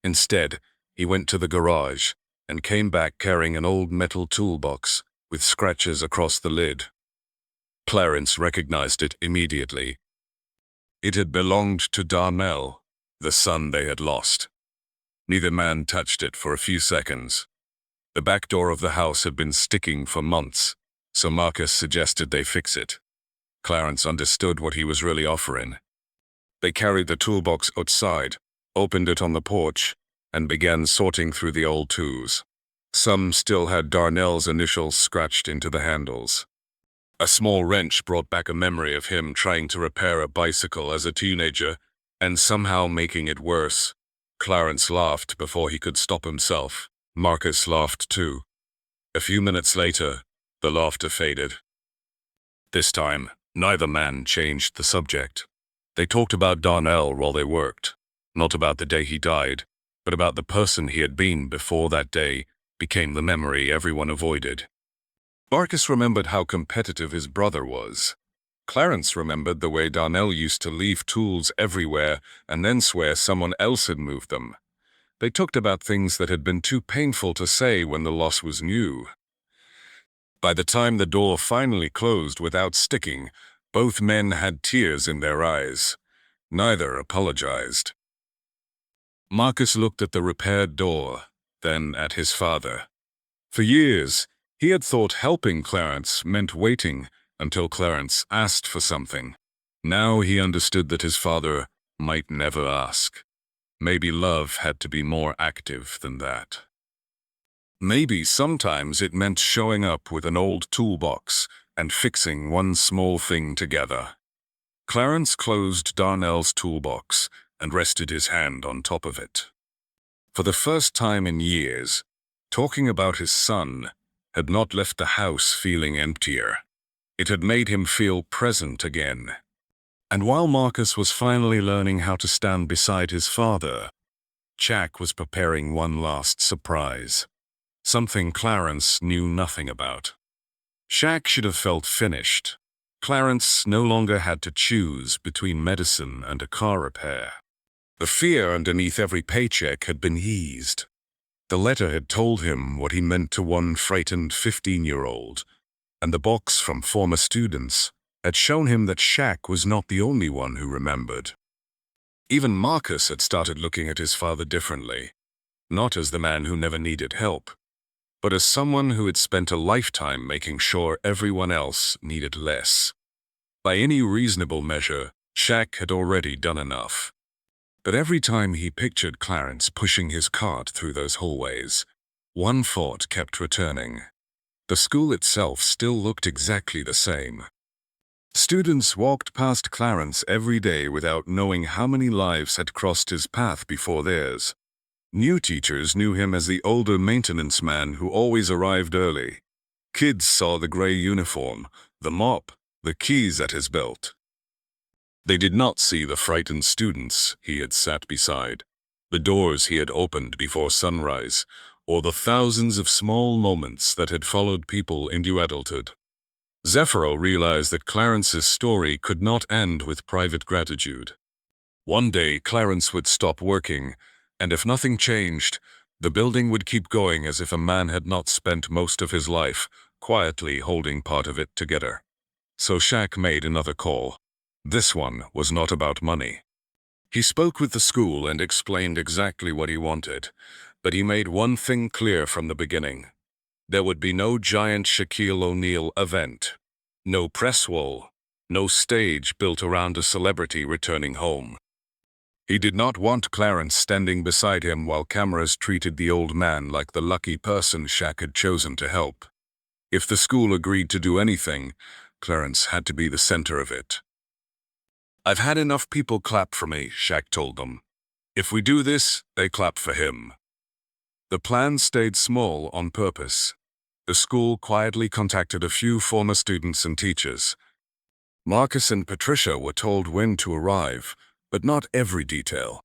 Instead, he went to the garage and came back carrying an old metal toolbox with scratches across the lid. Clarence recognized it immediately. It had belonged to Darnell, the son they had lost. Neither man touched it for a few seconds. The back door of the house had been sticking for months, so Marcus suggested they fix it. Clarence understood what he was really offering. They carried the toolbox outside, opened it on the porch, and began sorting through the old tools. Some still had Darnell's initials scratched into the handles. A small wrench brought back a memory of him trying to repair a bicycle as a teenager and somehow making it worse. Clarence laughed before he could stop himself. Marcus laughed too. A few minutes later, the laughter faded. This time, neither man changed the subject. They talked about Darnell while they worked, not about the day he died, but about the person he had been before that day became the memory everyone avoided. Marcus remembered how competitive his brother was. Clarence remembered the way Darnell used to leave tools everywhere and then swear someone else had moved them. They talked about things that had been too painful to say when the loss was new. By the time the door finally closed without sticking, both men had tears in their eyes. Neither apologized. Marcus looked at the repaired door, then at his father. For years, he had thought helping Clarence meant waiting until Clarence asked for something. Now he understood that his father might never ask. Maybe love had to be more active than that. Maybe sometimes it meant showing up with an old toolbox and fixing one small thing together. Clarence closed Darnell's toolbox and rested his hand on top of it. For the first time in years, talking about his son had not left the house feeling emptier. It had made him feel present again. And while Marcus was finally learning how to stand beside his father, Shaq was preparing one last surprise. Something Clarence knew nothing about. Shaq should have felt finished. Clarence no longer had to choose between medicine and a car repair. The fear underneath every paycheck had been eased. The letter had told him what he meant to one frightened 15-year-old, and the box from former students had shown him that Shaq was not the only one who remembered. Even Marcus had started looking at his father differently, not as the man who never needed help, but as someone who had spent a lifetime making sure everyone else needed less. By any reasonable measure, Shaq had already done enough. But every time he pictured Clarence pushing his cart through those hallways, one thought kept returning. The school itself still looked exactly the same. Students walked past Clarence every day without knowing how many lives had crossed his path before theirs. New teachers knew him as the older maintenance man who always arrived early. Kids saw the gray uniform, the mop, the keys at his belt. They did not see the frightened students he had sat beside, the doors he had opened before sunrise, or the thousands of small moments that had followed people into adulthood. Zephyro realized that Clarence's story could not end with private gratitude. One day, Clarence would stop working, and if nothing changed, the building would keep going as if a man had not spent most of his life quietly holding part of it together. So Shaq made another call. This one was not about money. He spoke with the school and explained exactly what he wanted, but he made one thing clear from the beginning. There would be no giant Shaquille O'Neal event, no press wall, no stage built around a celebrity returning home. He did not want Clarence standing beside him while cameras treated the old man like the lucky person Shaq had chosen to help. If the school agreed to do anything, Clarence had to be the center of it. "I've had enough people clap for me," Shaq told them. "If we do this, they clap for him." The plan stayed small on purpose. The school quietly contacted a few former students and teachers. Marcus and Patricia were told when to arrive, but not every detail.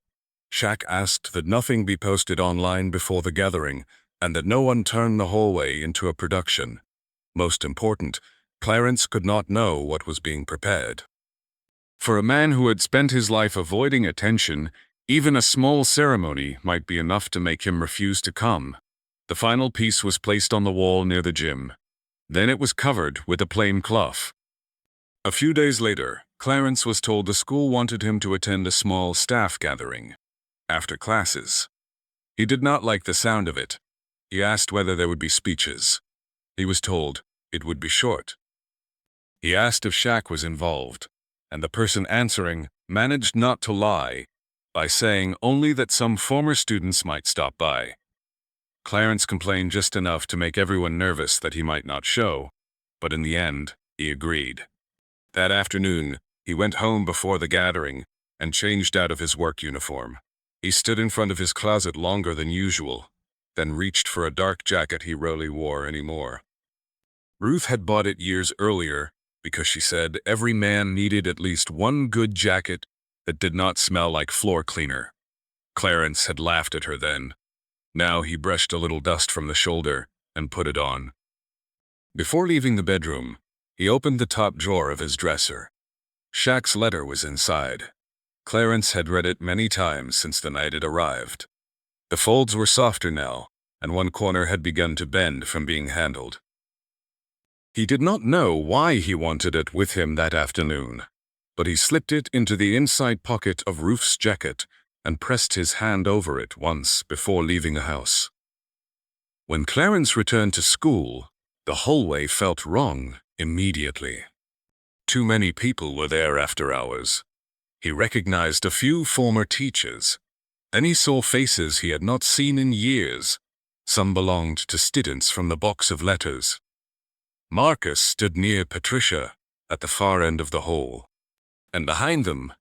Shaq asked that nothing be posted online before the gathering, and that no one turn the hallway into a production. Most important, Clarence could not know what was being prepared. For a man who had spent his life avoiding attention, even a small ceremony might be enough to make him refuse to come. The final piece was placed on the wall near the gym. Then it was covered with a plain cloth. A few days later, Clarence was told the school wanted him to attend a small staff gathering after classes. He did not like the sound of it. He asked whether there would be speeches. He was told it would be short. He asked if Shaq was involved, and the person answering managed not to lie by saying only that some former students might stop by. Clarence complained just enough to make everyone nervous that he might not show, but in the end, he agreed. That afternoon, he went home before the gathering and changed out of his work uniform. He stood in front of his closet longer than usual, then reached for a dark jacket he rarely wore anymore. Ruth had bought it years earlier because she said every man needed at least one good jacket that did not smell like floor cleaner. Clarence had laughed at her then. Now he brushed a little dust from the shoulder and put it on. Before leaving the bedroom, he opened the top drawer of his dresser. Shaq's letter was inside. Clarence had read it many times since the night it arrived. The folds were softer now, and one corner had begun to bend from being handled. He did not know why he wanted it with him that afternoon, but he slipped it into the inside pocket of Ruth's jacket and pressed his hand over it once before leaving the house. When Clarence returned to school, the hallway felt wrong immediately. Too many people were there after hours. He recognized a few former teachers. Then he saw faces he had not seen in years. Some belonged to students from the box of letters. Marcus stood near Patricia at the far end of the hall, and behind them,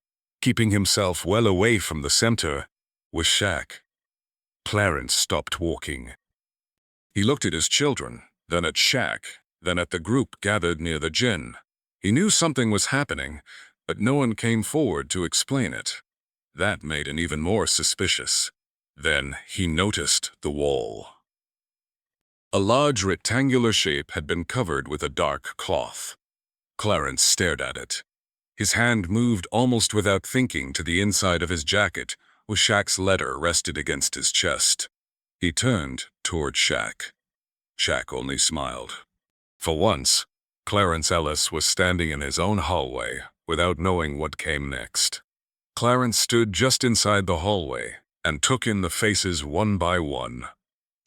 keeping himself well away from the center, was Shaq. Clarence stopped walking. He looked at his children, then at Shaq, then at the group gathered near the gym. He knew something was happening, but no one came forward to explain it. That made him even more suspicious. Then he noticed the wall. A large rectangular shape had been covered with a dark cloth. Clarence stared at it. His hand moved almost without thinking to the inside of his jacket, where Shaq's letter rested against his chest. He turned toward Shaq. Shaq only smiled. For once, Clarence Ellis was standing in his own hallway without knowing what came next. Clarence stood just inside the hallway and took in the faces one by one.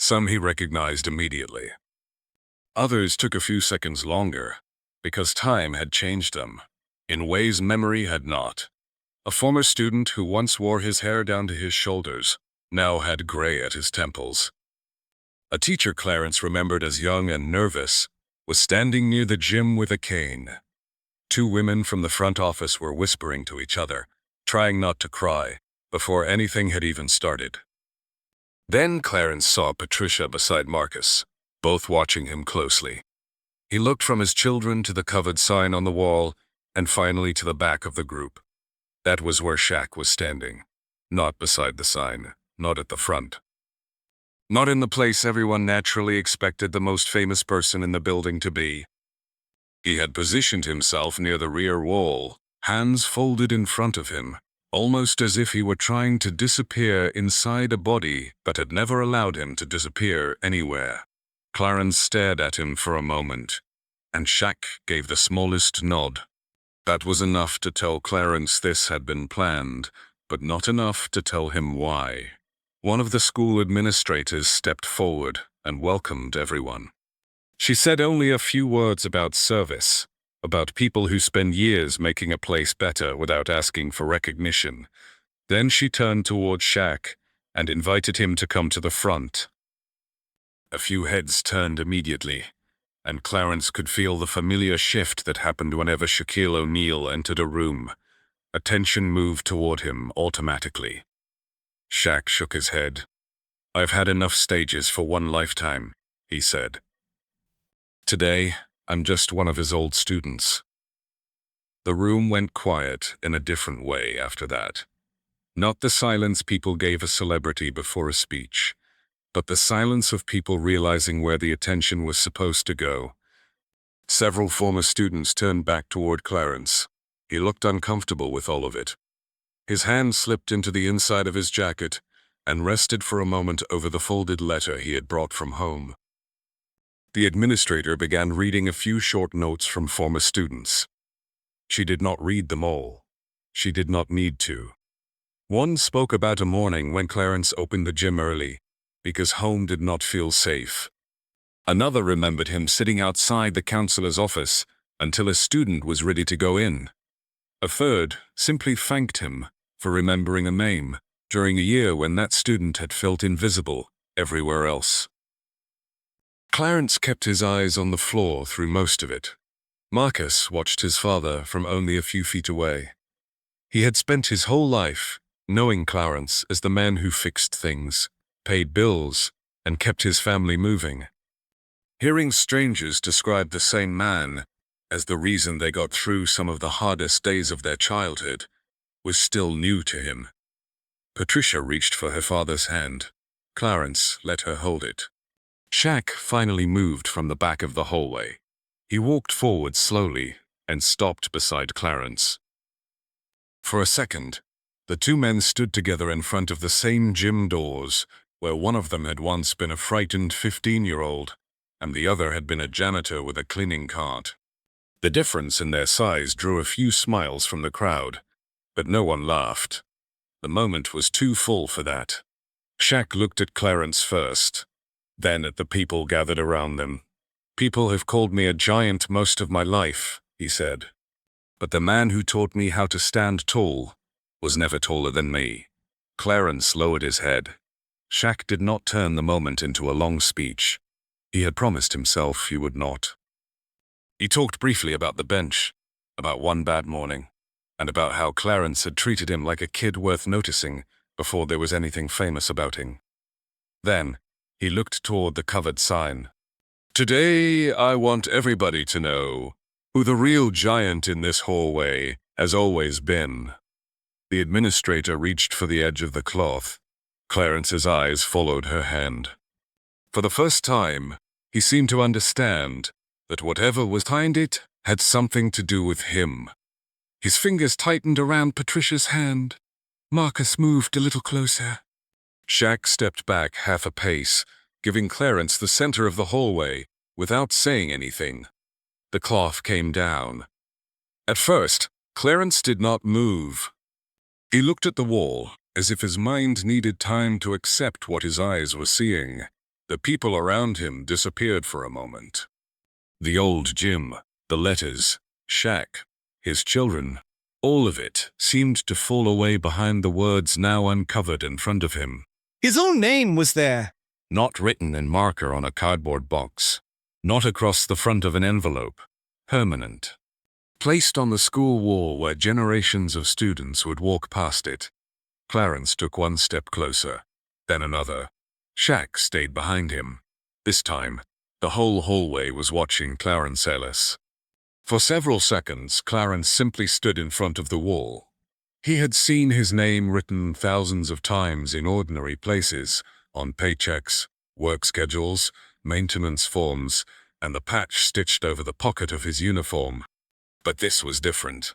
Some he recognized immediately. Others took a few seconds longer, because time had changed them, in ways memory had not. A former student who once wore his hair down to his shoulders now had gray at his temples. A teacher Clarence remembered as young and nervous was standing near the gym with a cane. Two women from the front office were whispering to each other, trying not to cry, before anything had even started. Then Clarence saw Patricia beside Marcus, both watching him closely. He looked from his children to the covered sign on the wall, and finally to the back of the group. That was where Shaq was standing. Not beside the sign, not at the front. Not in the place everyone naturally expected the most famous person in the building to be. He had positioned himself near the rear wall, hands folded in front of him, almost as if he were trying to disappear inside a body that had never allowed him to disappear anywhere. Clarence stared at him for a moment, and Shaq gave the smallest nod. That was enough to tell Clarence this had been planned, but not enough to tell him why. One of the school administrators stepped forward and welcomed everyone. She said only a few words about service, about people who spend years making a place better without asking for recognition. Then she turned toward Shaq and invited him to come to the front. A few heads turned immediately, and Clarence could feel the familiar shift that happened whenever Shaquille O'Neal entered a room. Attention moved toward him automatically. Shaq shook his head. "I've had enough stages for one lifetime," he said. "Today, I'm just one of his old students." The room went quiet in a different way after that. Not the silence people gave a celebrity before a speech, but the silence of people realizing where the attention was supposed to go. Several former students turned back toward Clarence. He looked uncomfortable with all of it. His hand slipped into the inside of his jacket and rested for a moment over the folded letter he had brought from home. The administrator began reading a few short notes from former students. She did not read them all. She did not need to. One spoke about a morning when Clarence opened the gym early, because home did not feel safe. Another remembered him sitting outside the counselor's office until a student was ready to go in. A third simply thanked him for remembering a name during a year when that student had felt invisible everywhere else. Clarence kept his eyes on the floor through most of it. Marcus watched his father from only a few feet away. He had spent his whole life knowing Clarence as the man who fixed things, paid bills, and kept his family moving. Hearing strangers describe the same man as the reason they got through some of the hardest days of their childhood was still new to him. Patricia reached for her father's hand. Clarence let her hold it. Shaq finally moved from the back of the hallway. He walked forward slowly and stopped beside Clarence. For a second, the two men stood together in front of the same gym doors, where one of them had once been a frightened 15-year-old, and the other had been a janitor with a cleaning cart. The difference in their size drew a few smiles from the crowd, but no one laughed. The moment was too full for that. Shaq looked at Clarence first, then at the people gathered around them. "People have called me a giant most of my life," he said. "But the man who taught me how to stand tall was never taller than me." Clarence lowered his head. Shaq did not turn the moment into a long speech. He had promised himself he would not. He talked briefly about the bench, about one bad morning, and about how Clarence had treated him like a kid worth noticing before there was anything famous about him. Then, he looked toward the covered sign. "Today, I want everybody to know who the real giant in this hallway has always been." The administrator reached for the edge of the cloth. Clarence's eyes followed her hand. For the first time, he seemed to understand that whatever was behind it had something to do with him. His fingers tightened around Patricia's hand. Marcus moved a little closer. Shaq stepped back half a pace, giving Clarence the center of the hallway without saying anything. The cloth came down. At first, Clarence did not move. He looked at the wall, as if his mind needed time to accept what his eyes were seeing. The people around him disappeared for a moment. The old gym, the letters, Shaq, his children, All of it seemed to fall away behind the words now uncovered in front of him. His own name was there. Not written in marker on a cardboard box. Not across the front of an envelope. Permanent. Placed on the school wall where generations of students would walk past it. Clarence took one step closer, then another. Shaq stayed behind him. This time, the whole hallway was watching Clarence Ellis. For several seconds, Clarence simply stood in front of the wall. He had seen his name written thousands of times in ordinary places, on paychecks, work schedules, maintenance forms, and the patch stitched over the pocket of his uniform. But this was different.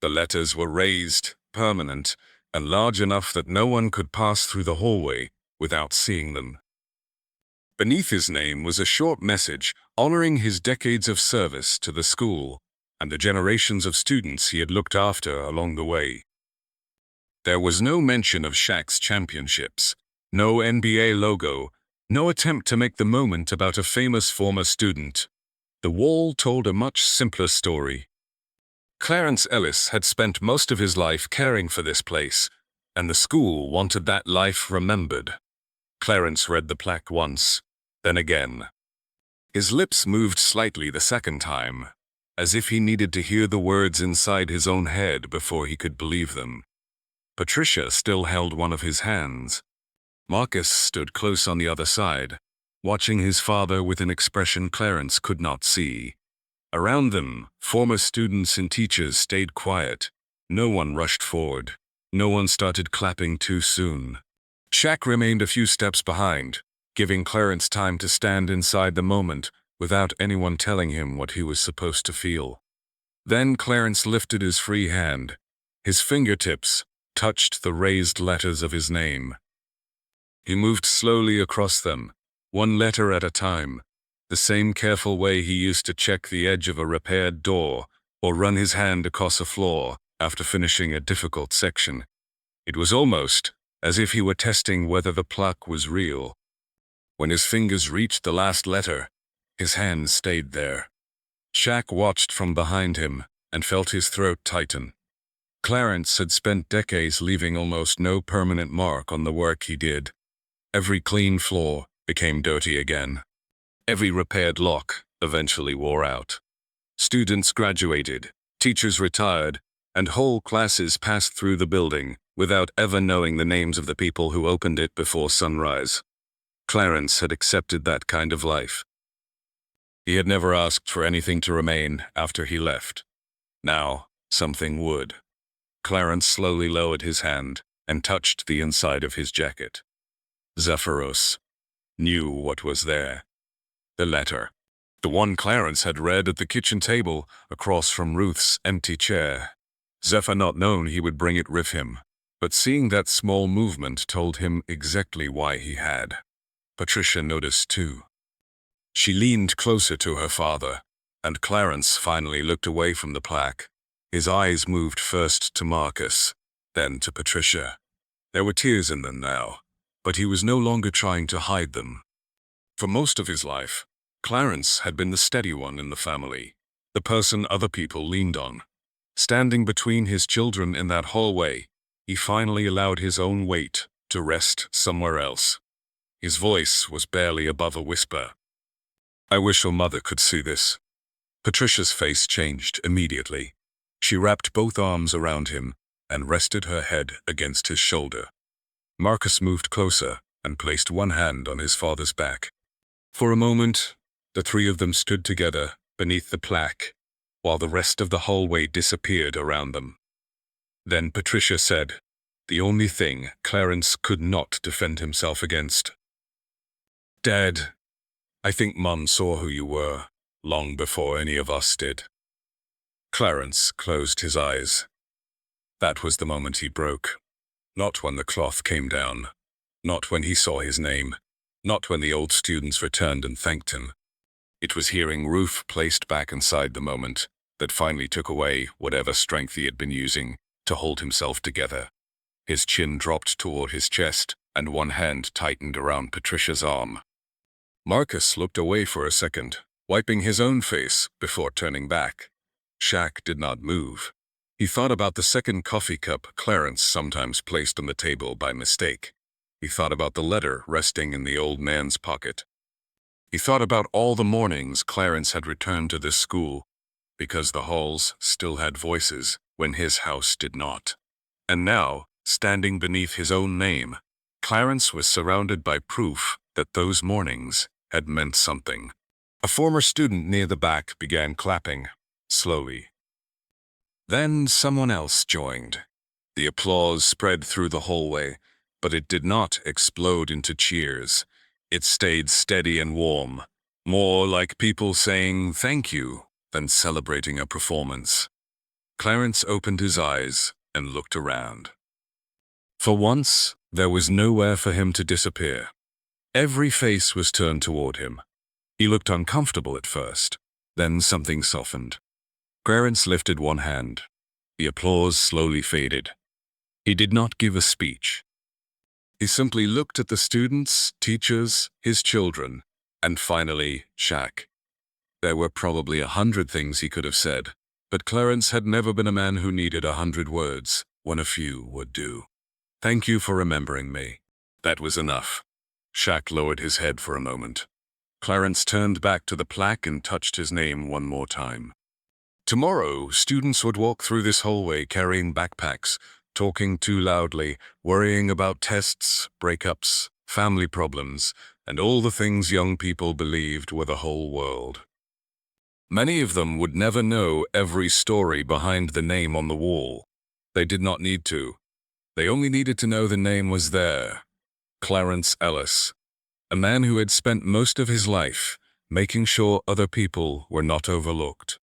The letters were raised, permanent, and large enough that no one could pass through the hallway without seeing them. Beneath his name was a short message honoring his decades of service to the school and the generations of students he had looked after along the way. There was no mention of Shaq's championships, no NBA logo, no attempt to make the moment about a famous former student. The wall told a much simpler story. Clarence Ellis had spent most of his life caring for this place, and the school wanted that life remembered. Clarence read the plaque once, then again. His lips moved slightly the second time, as if he needed to hear the words inside his own head before he could believe them. Patricia still held one of his hands. Marcus stood close on the other side, watching his father with an expression Clarence could not see. Around them, former students and teachers stayed quiet. No one rushed forward. No one started clapping too soon. Shaq remained a few steps behind, giving Clarence time to stand inside the moment without anyone telling him what he was supposed to feel. Then Clarence lifted his free hand. His fingertips touched the raised letters of his name. He moved slowly across them, one letter at a time, the same careful way he used to check the edge of a repaired door or run his hand across a floor after finishing a difficult section. It was almost as if he were testing whether the plaque was real. When his fingers reached the last letter, his hands stayed there. Shaq watched from behind him and felt his throat tighten. Clarence had spent decades leaving almost no permanent mark on the work he did. Every clean floor became dirty again. Every repaired lock eventually wore out. Students graduated, teachers retired, and whole classes passed through the building without ever knowing the names of the people who opened it before sunrise. Clarence had accepted that kind of life. He had never asked for anything to remain after he left. Now, something would. Clarence slowly lowered his hand and touched the inside of his jacket. Zephyros knew what was there. The letter. The one Clarence had read at the kitchen table across from Ruth's empty chair. Zephyr not known he would bring it with him, but seeing that small movement told him exactly why he had. Patricia noticed too. She leaned closer to her father, and Clarence finally looked away from the plaque. His eyes moved first to Marcus, then to Patricia. There were tears in them now, but he was no longer trying to hide them. For most of his life, Clarence had been the steady one in the family, the person other people leaned on. Standing between his children in that hallway, he finally allowed his own weight to rest somewhere else. His voice was barely above a whisper. "I wish your mother could see this." Patricia's face changed immediately. She wrapped both arms around him and rested her head against his shoulder. Marcus moved closer and placed one hand on his father's back. For a moment, the three of them stood together beneath the plaque, while the rest of the hallway disappeared around them. Then Patricia said, the only thing Clarence could not defend himself against. "Dad, I think Mum saw who you were, long before any of us did." Clarence closed his eyes. That was the moment he broke. Not when the cloth came down. Not when he saw his name. Not when the old students returned and thanked him. It was hearing Ruth placed back inside the moment that finally took away whatever strength he had been using to hold himself together. His chin dropped toward his chest, and one hand tightened around Patricia's arm. Marcus looked away for a second, wiping his own face before turning back. Shaq did not move. He thought about the second coffee cup Clarence sometimes placed on the table by mistake. He thought about the letter resting in the old man's pocket. He thought about all the mornings Clarence had returned to this school, because the halls still had voices when his house did not. And now, standing beneath his own name, Clarence was surrounded by proof that those mornings had meant something. A former student near the back began clapping, slowly. Then someone else joined. The applause spread through the hallway, but it did not explode into cheers. It stayed steady and warm, more like people saying thank you than celebrating a performance. Clarence opened his eyes and looked around. For once, there was nowhere for him to disappear. Every face was turned toward him. He looked uncomfortable at first, then something softened. Clarence lifted one hand. The applause slowly faded. He did not give a speech. He simply looked at the students, teachers, his children, and finally, Shaq. There were probably 100 things he could have said, but Clarence had never been a man who needed 100 words when a few would do. Thank you for remembering me. That was enough. Shaq lowered his head for a moment. Clarence turned back to the plaque and touched his name one more time. Tomorrow, students would walk through this hallway carrying backpacks, talking too loudly, worrying about tests, breakups, family problems, and all the things young people believed were the whole world. Many of them would never know every story behind the name on the wall. They did not need to. They only needed to know the name was there. Clarence Ellis, a man who had spent most of his life making sure other people were not overlooked.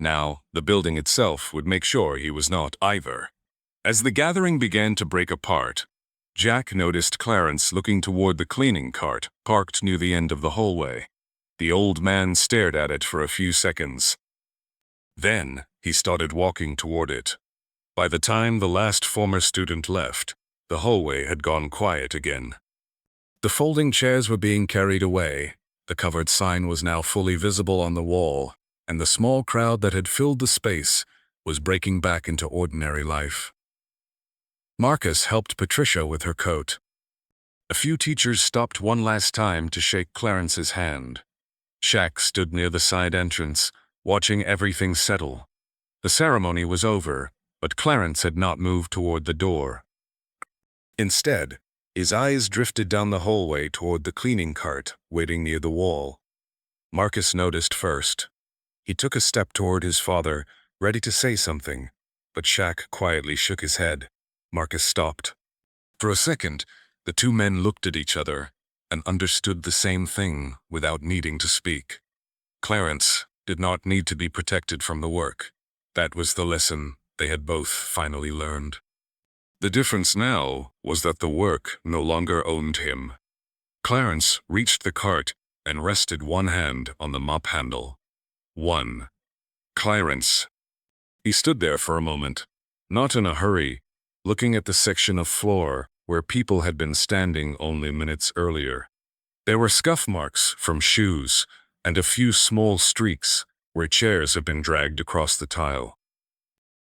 Now, the building itself would make sure he was not either. As the gathering began to break apart, Jack noticed Clarence looking toward the cleaning cart parked near the end of the hallway. The old man stared at it for a few seconds. Then, he started walking toward it. By the time the last former student left, the hallway had gone quiet again. The folding chairs were being carried away. The covered sign was now fully visible on the wall, and the small crowd that had filled the space was breaking back into ordinary life. Marcus helped Patricia with her coat. A few teachers stopped one last time to shake Clarence's hand. Shaq stood near the side entrance, watching everything settle. The ceremony was over, but Clarence had not moved toward the door. Instead, his eyes drifted down the hallway toward the cleaning cart waiting near the wall. Marcus noticed first. He took a step toward his father, ready to say something, but Shaq quietly shook his head. Marcus stopped. For a second, the two men looked at each other and understood the same thing without needing to speak. Clarence did not need to be protected from the work. That was the lesson they had both finally learned. The difference now was that the work no longer owned him. Clarence reached the cart and rested one hand on the mop handle. One. Clarence. He stood there for a moment, not in a hurry, looking at the section of floor where people had been standing only minutes earlier. There were scuff marks from shoes and a few small streaks where chairs had been dragged across the tile.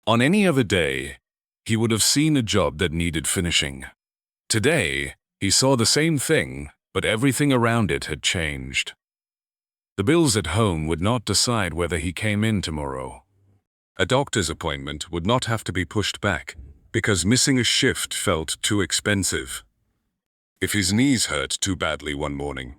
On any other day, he would have seen a job that needed finishing. Today, he saw the same thing, but everything around it had changed. The bills at home would not decide whether he came in tomorrow. A doctor's appointment would not have to be pushed back because missing a shift felt too expensive. If his knees hurt too badly one morning,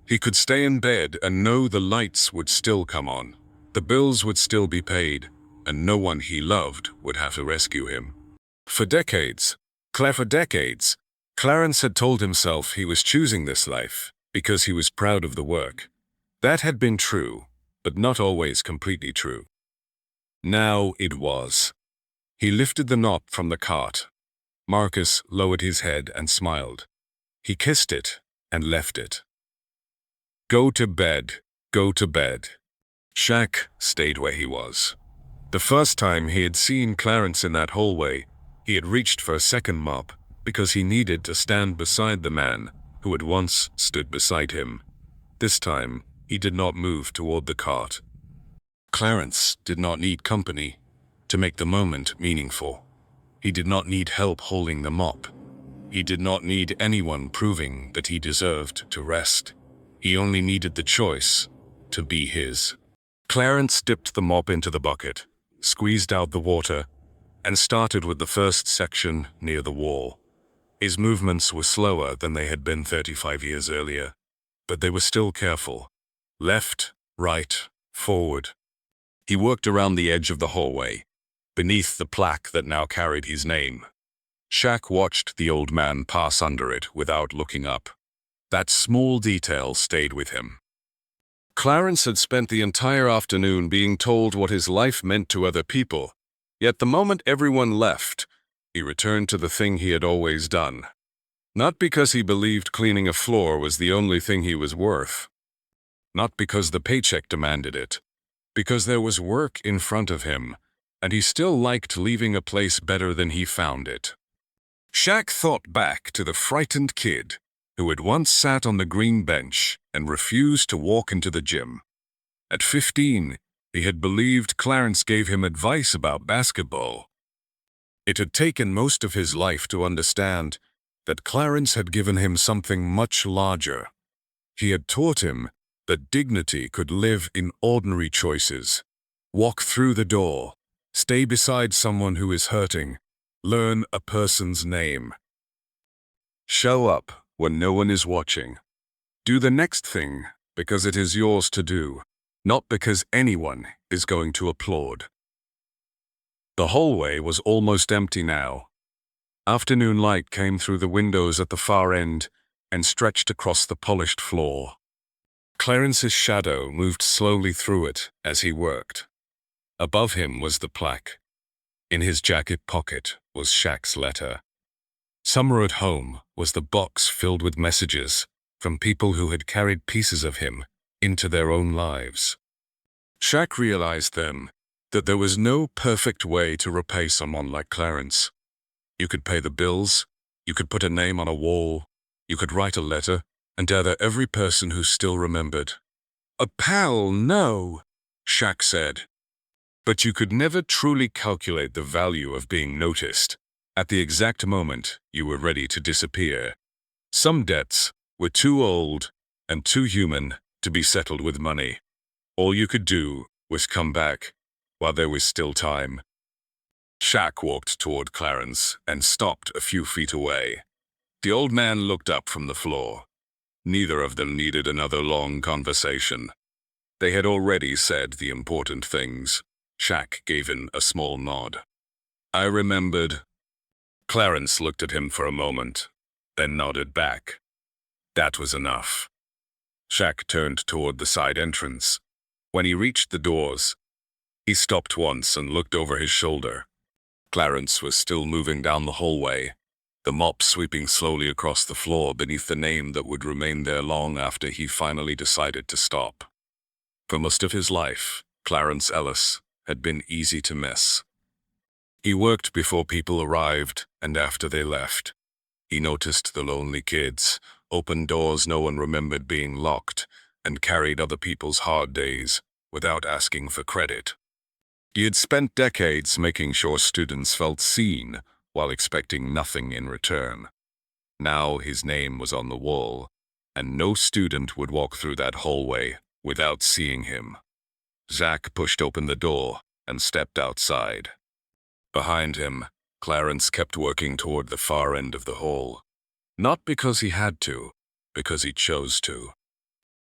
he could stay in bed and know the lights would still come on, the bills would still be paid, and no one he loved would have to rescue him. For decades, Clarence had told himself he was choosing this life because he was proud of the work. That had been true, but not always completely true. Now it was. He lifted the knot from the cart. Marcus lowered his head and smiled. He kissed it and left it. Go to bed, go to bed. Shaq stayed where he was. The first time he had seen Clarence in that hallway, he had reached for a second mop because he needed to stand beside the man who had once stood beside him. This time, he did not move toward the cart. Clarence did not need company. to make the moment meaningful. He did not need help holding the mop. He did not need anyone proving that he deserved to rest. He only needed the choice to be his. Clarence dipped the mop into the bucket, squeezed out the water, and started with the first section near the wall. His movements were slower than they had been 35 years earlier, but they were still careful. Left, right, forward. He worked around the edge of the hallway, beneath the plaque that now carried his name. Shaq watched the old man pass under it without looking up. That small detail stayed with him. Clarence had spent the entire afternoon being told what his life meant to other people, yet the moment everyone left, he returned to the thing he had always done. Not because he believed cleaning a floor was the only thing he was worth. Not because the paycheck demanded it. Because there was work in front of him, and he still liked leaving a place better than he found it. Shaq thought back to the frightened kid who had once sat on the green bench and refused to walk into the gym. At 15, he had believed Clarence gave him advice about basketball. It had taken most of his life to understand that Clarence had given him something much larger. He had taught him that dignity could live in ordinary choices. Walk through the door, stay beside someone who is hurting, learn a person's name. Show up when no one is watching. Do the next thing because it is yours to do, not because anyone is going to applaud. The hallway was almost empty now. Afternoon light came through the windows at the far end and stretched across the polished floor. Clarence's shadow moved slowly through it as he worked. Above him was the plaque. In his jacket pocket was Shaq's letter. Somewhere at home was the box filled with messages from people who had carried pieces of him into their own lives. Shaq realized then that there was no perfect way to repay someone like Clarence. You could pay the bills, you could put a name on a wall, you could write a letter and gather every person who still remembered. "A pal, no," Shaq said. But you could never truly calculate the value of being noticed at the exact moment you were ready to disappear. Some debts were too old and too human to be settled with money. All you could do was come back while there was still time. Shaq walked toward Clarence and stopped a few feet away. The old man looked up from the floor. Neither of them needed another long conversation. They had already said the important things. Shaq gave him a small nod. "I remembered." Clarence looked at him for a moment, then nodded back. That was enough. Shaq turned toward the side entrance. When he reached the doors, he stopped once and looked over his shoulder. Clarence was still moving down the hallway, the mop sweeping slowly across the floor beneath the name that would remain there long after he finally decided to stop. For most of his life, Clarence Ellis had been easy to miss. He worked before people arrived and after they left. He noticed the lonely kids, opened doors no one remembered being locked, and carried other people's hard days without asking for credit. He had spent decades making sure students felt seen while expecting nothing in return. Now his name was on the wall, and no student would walk through that hallway without seeing him. Shaq pushed open the door and stepped outside. Behind him, Clarence kept working toward the far end of the hall. Not because he had to, because he chose to.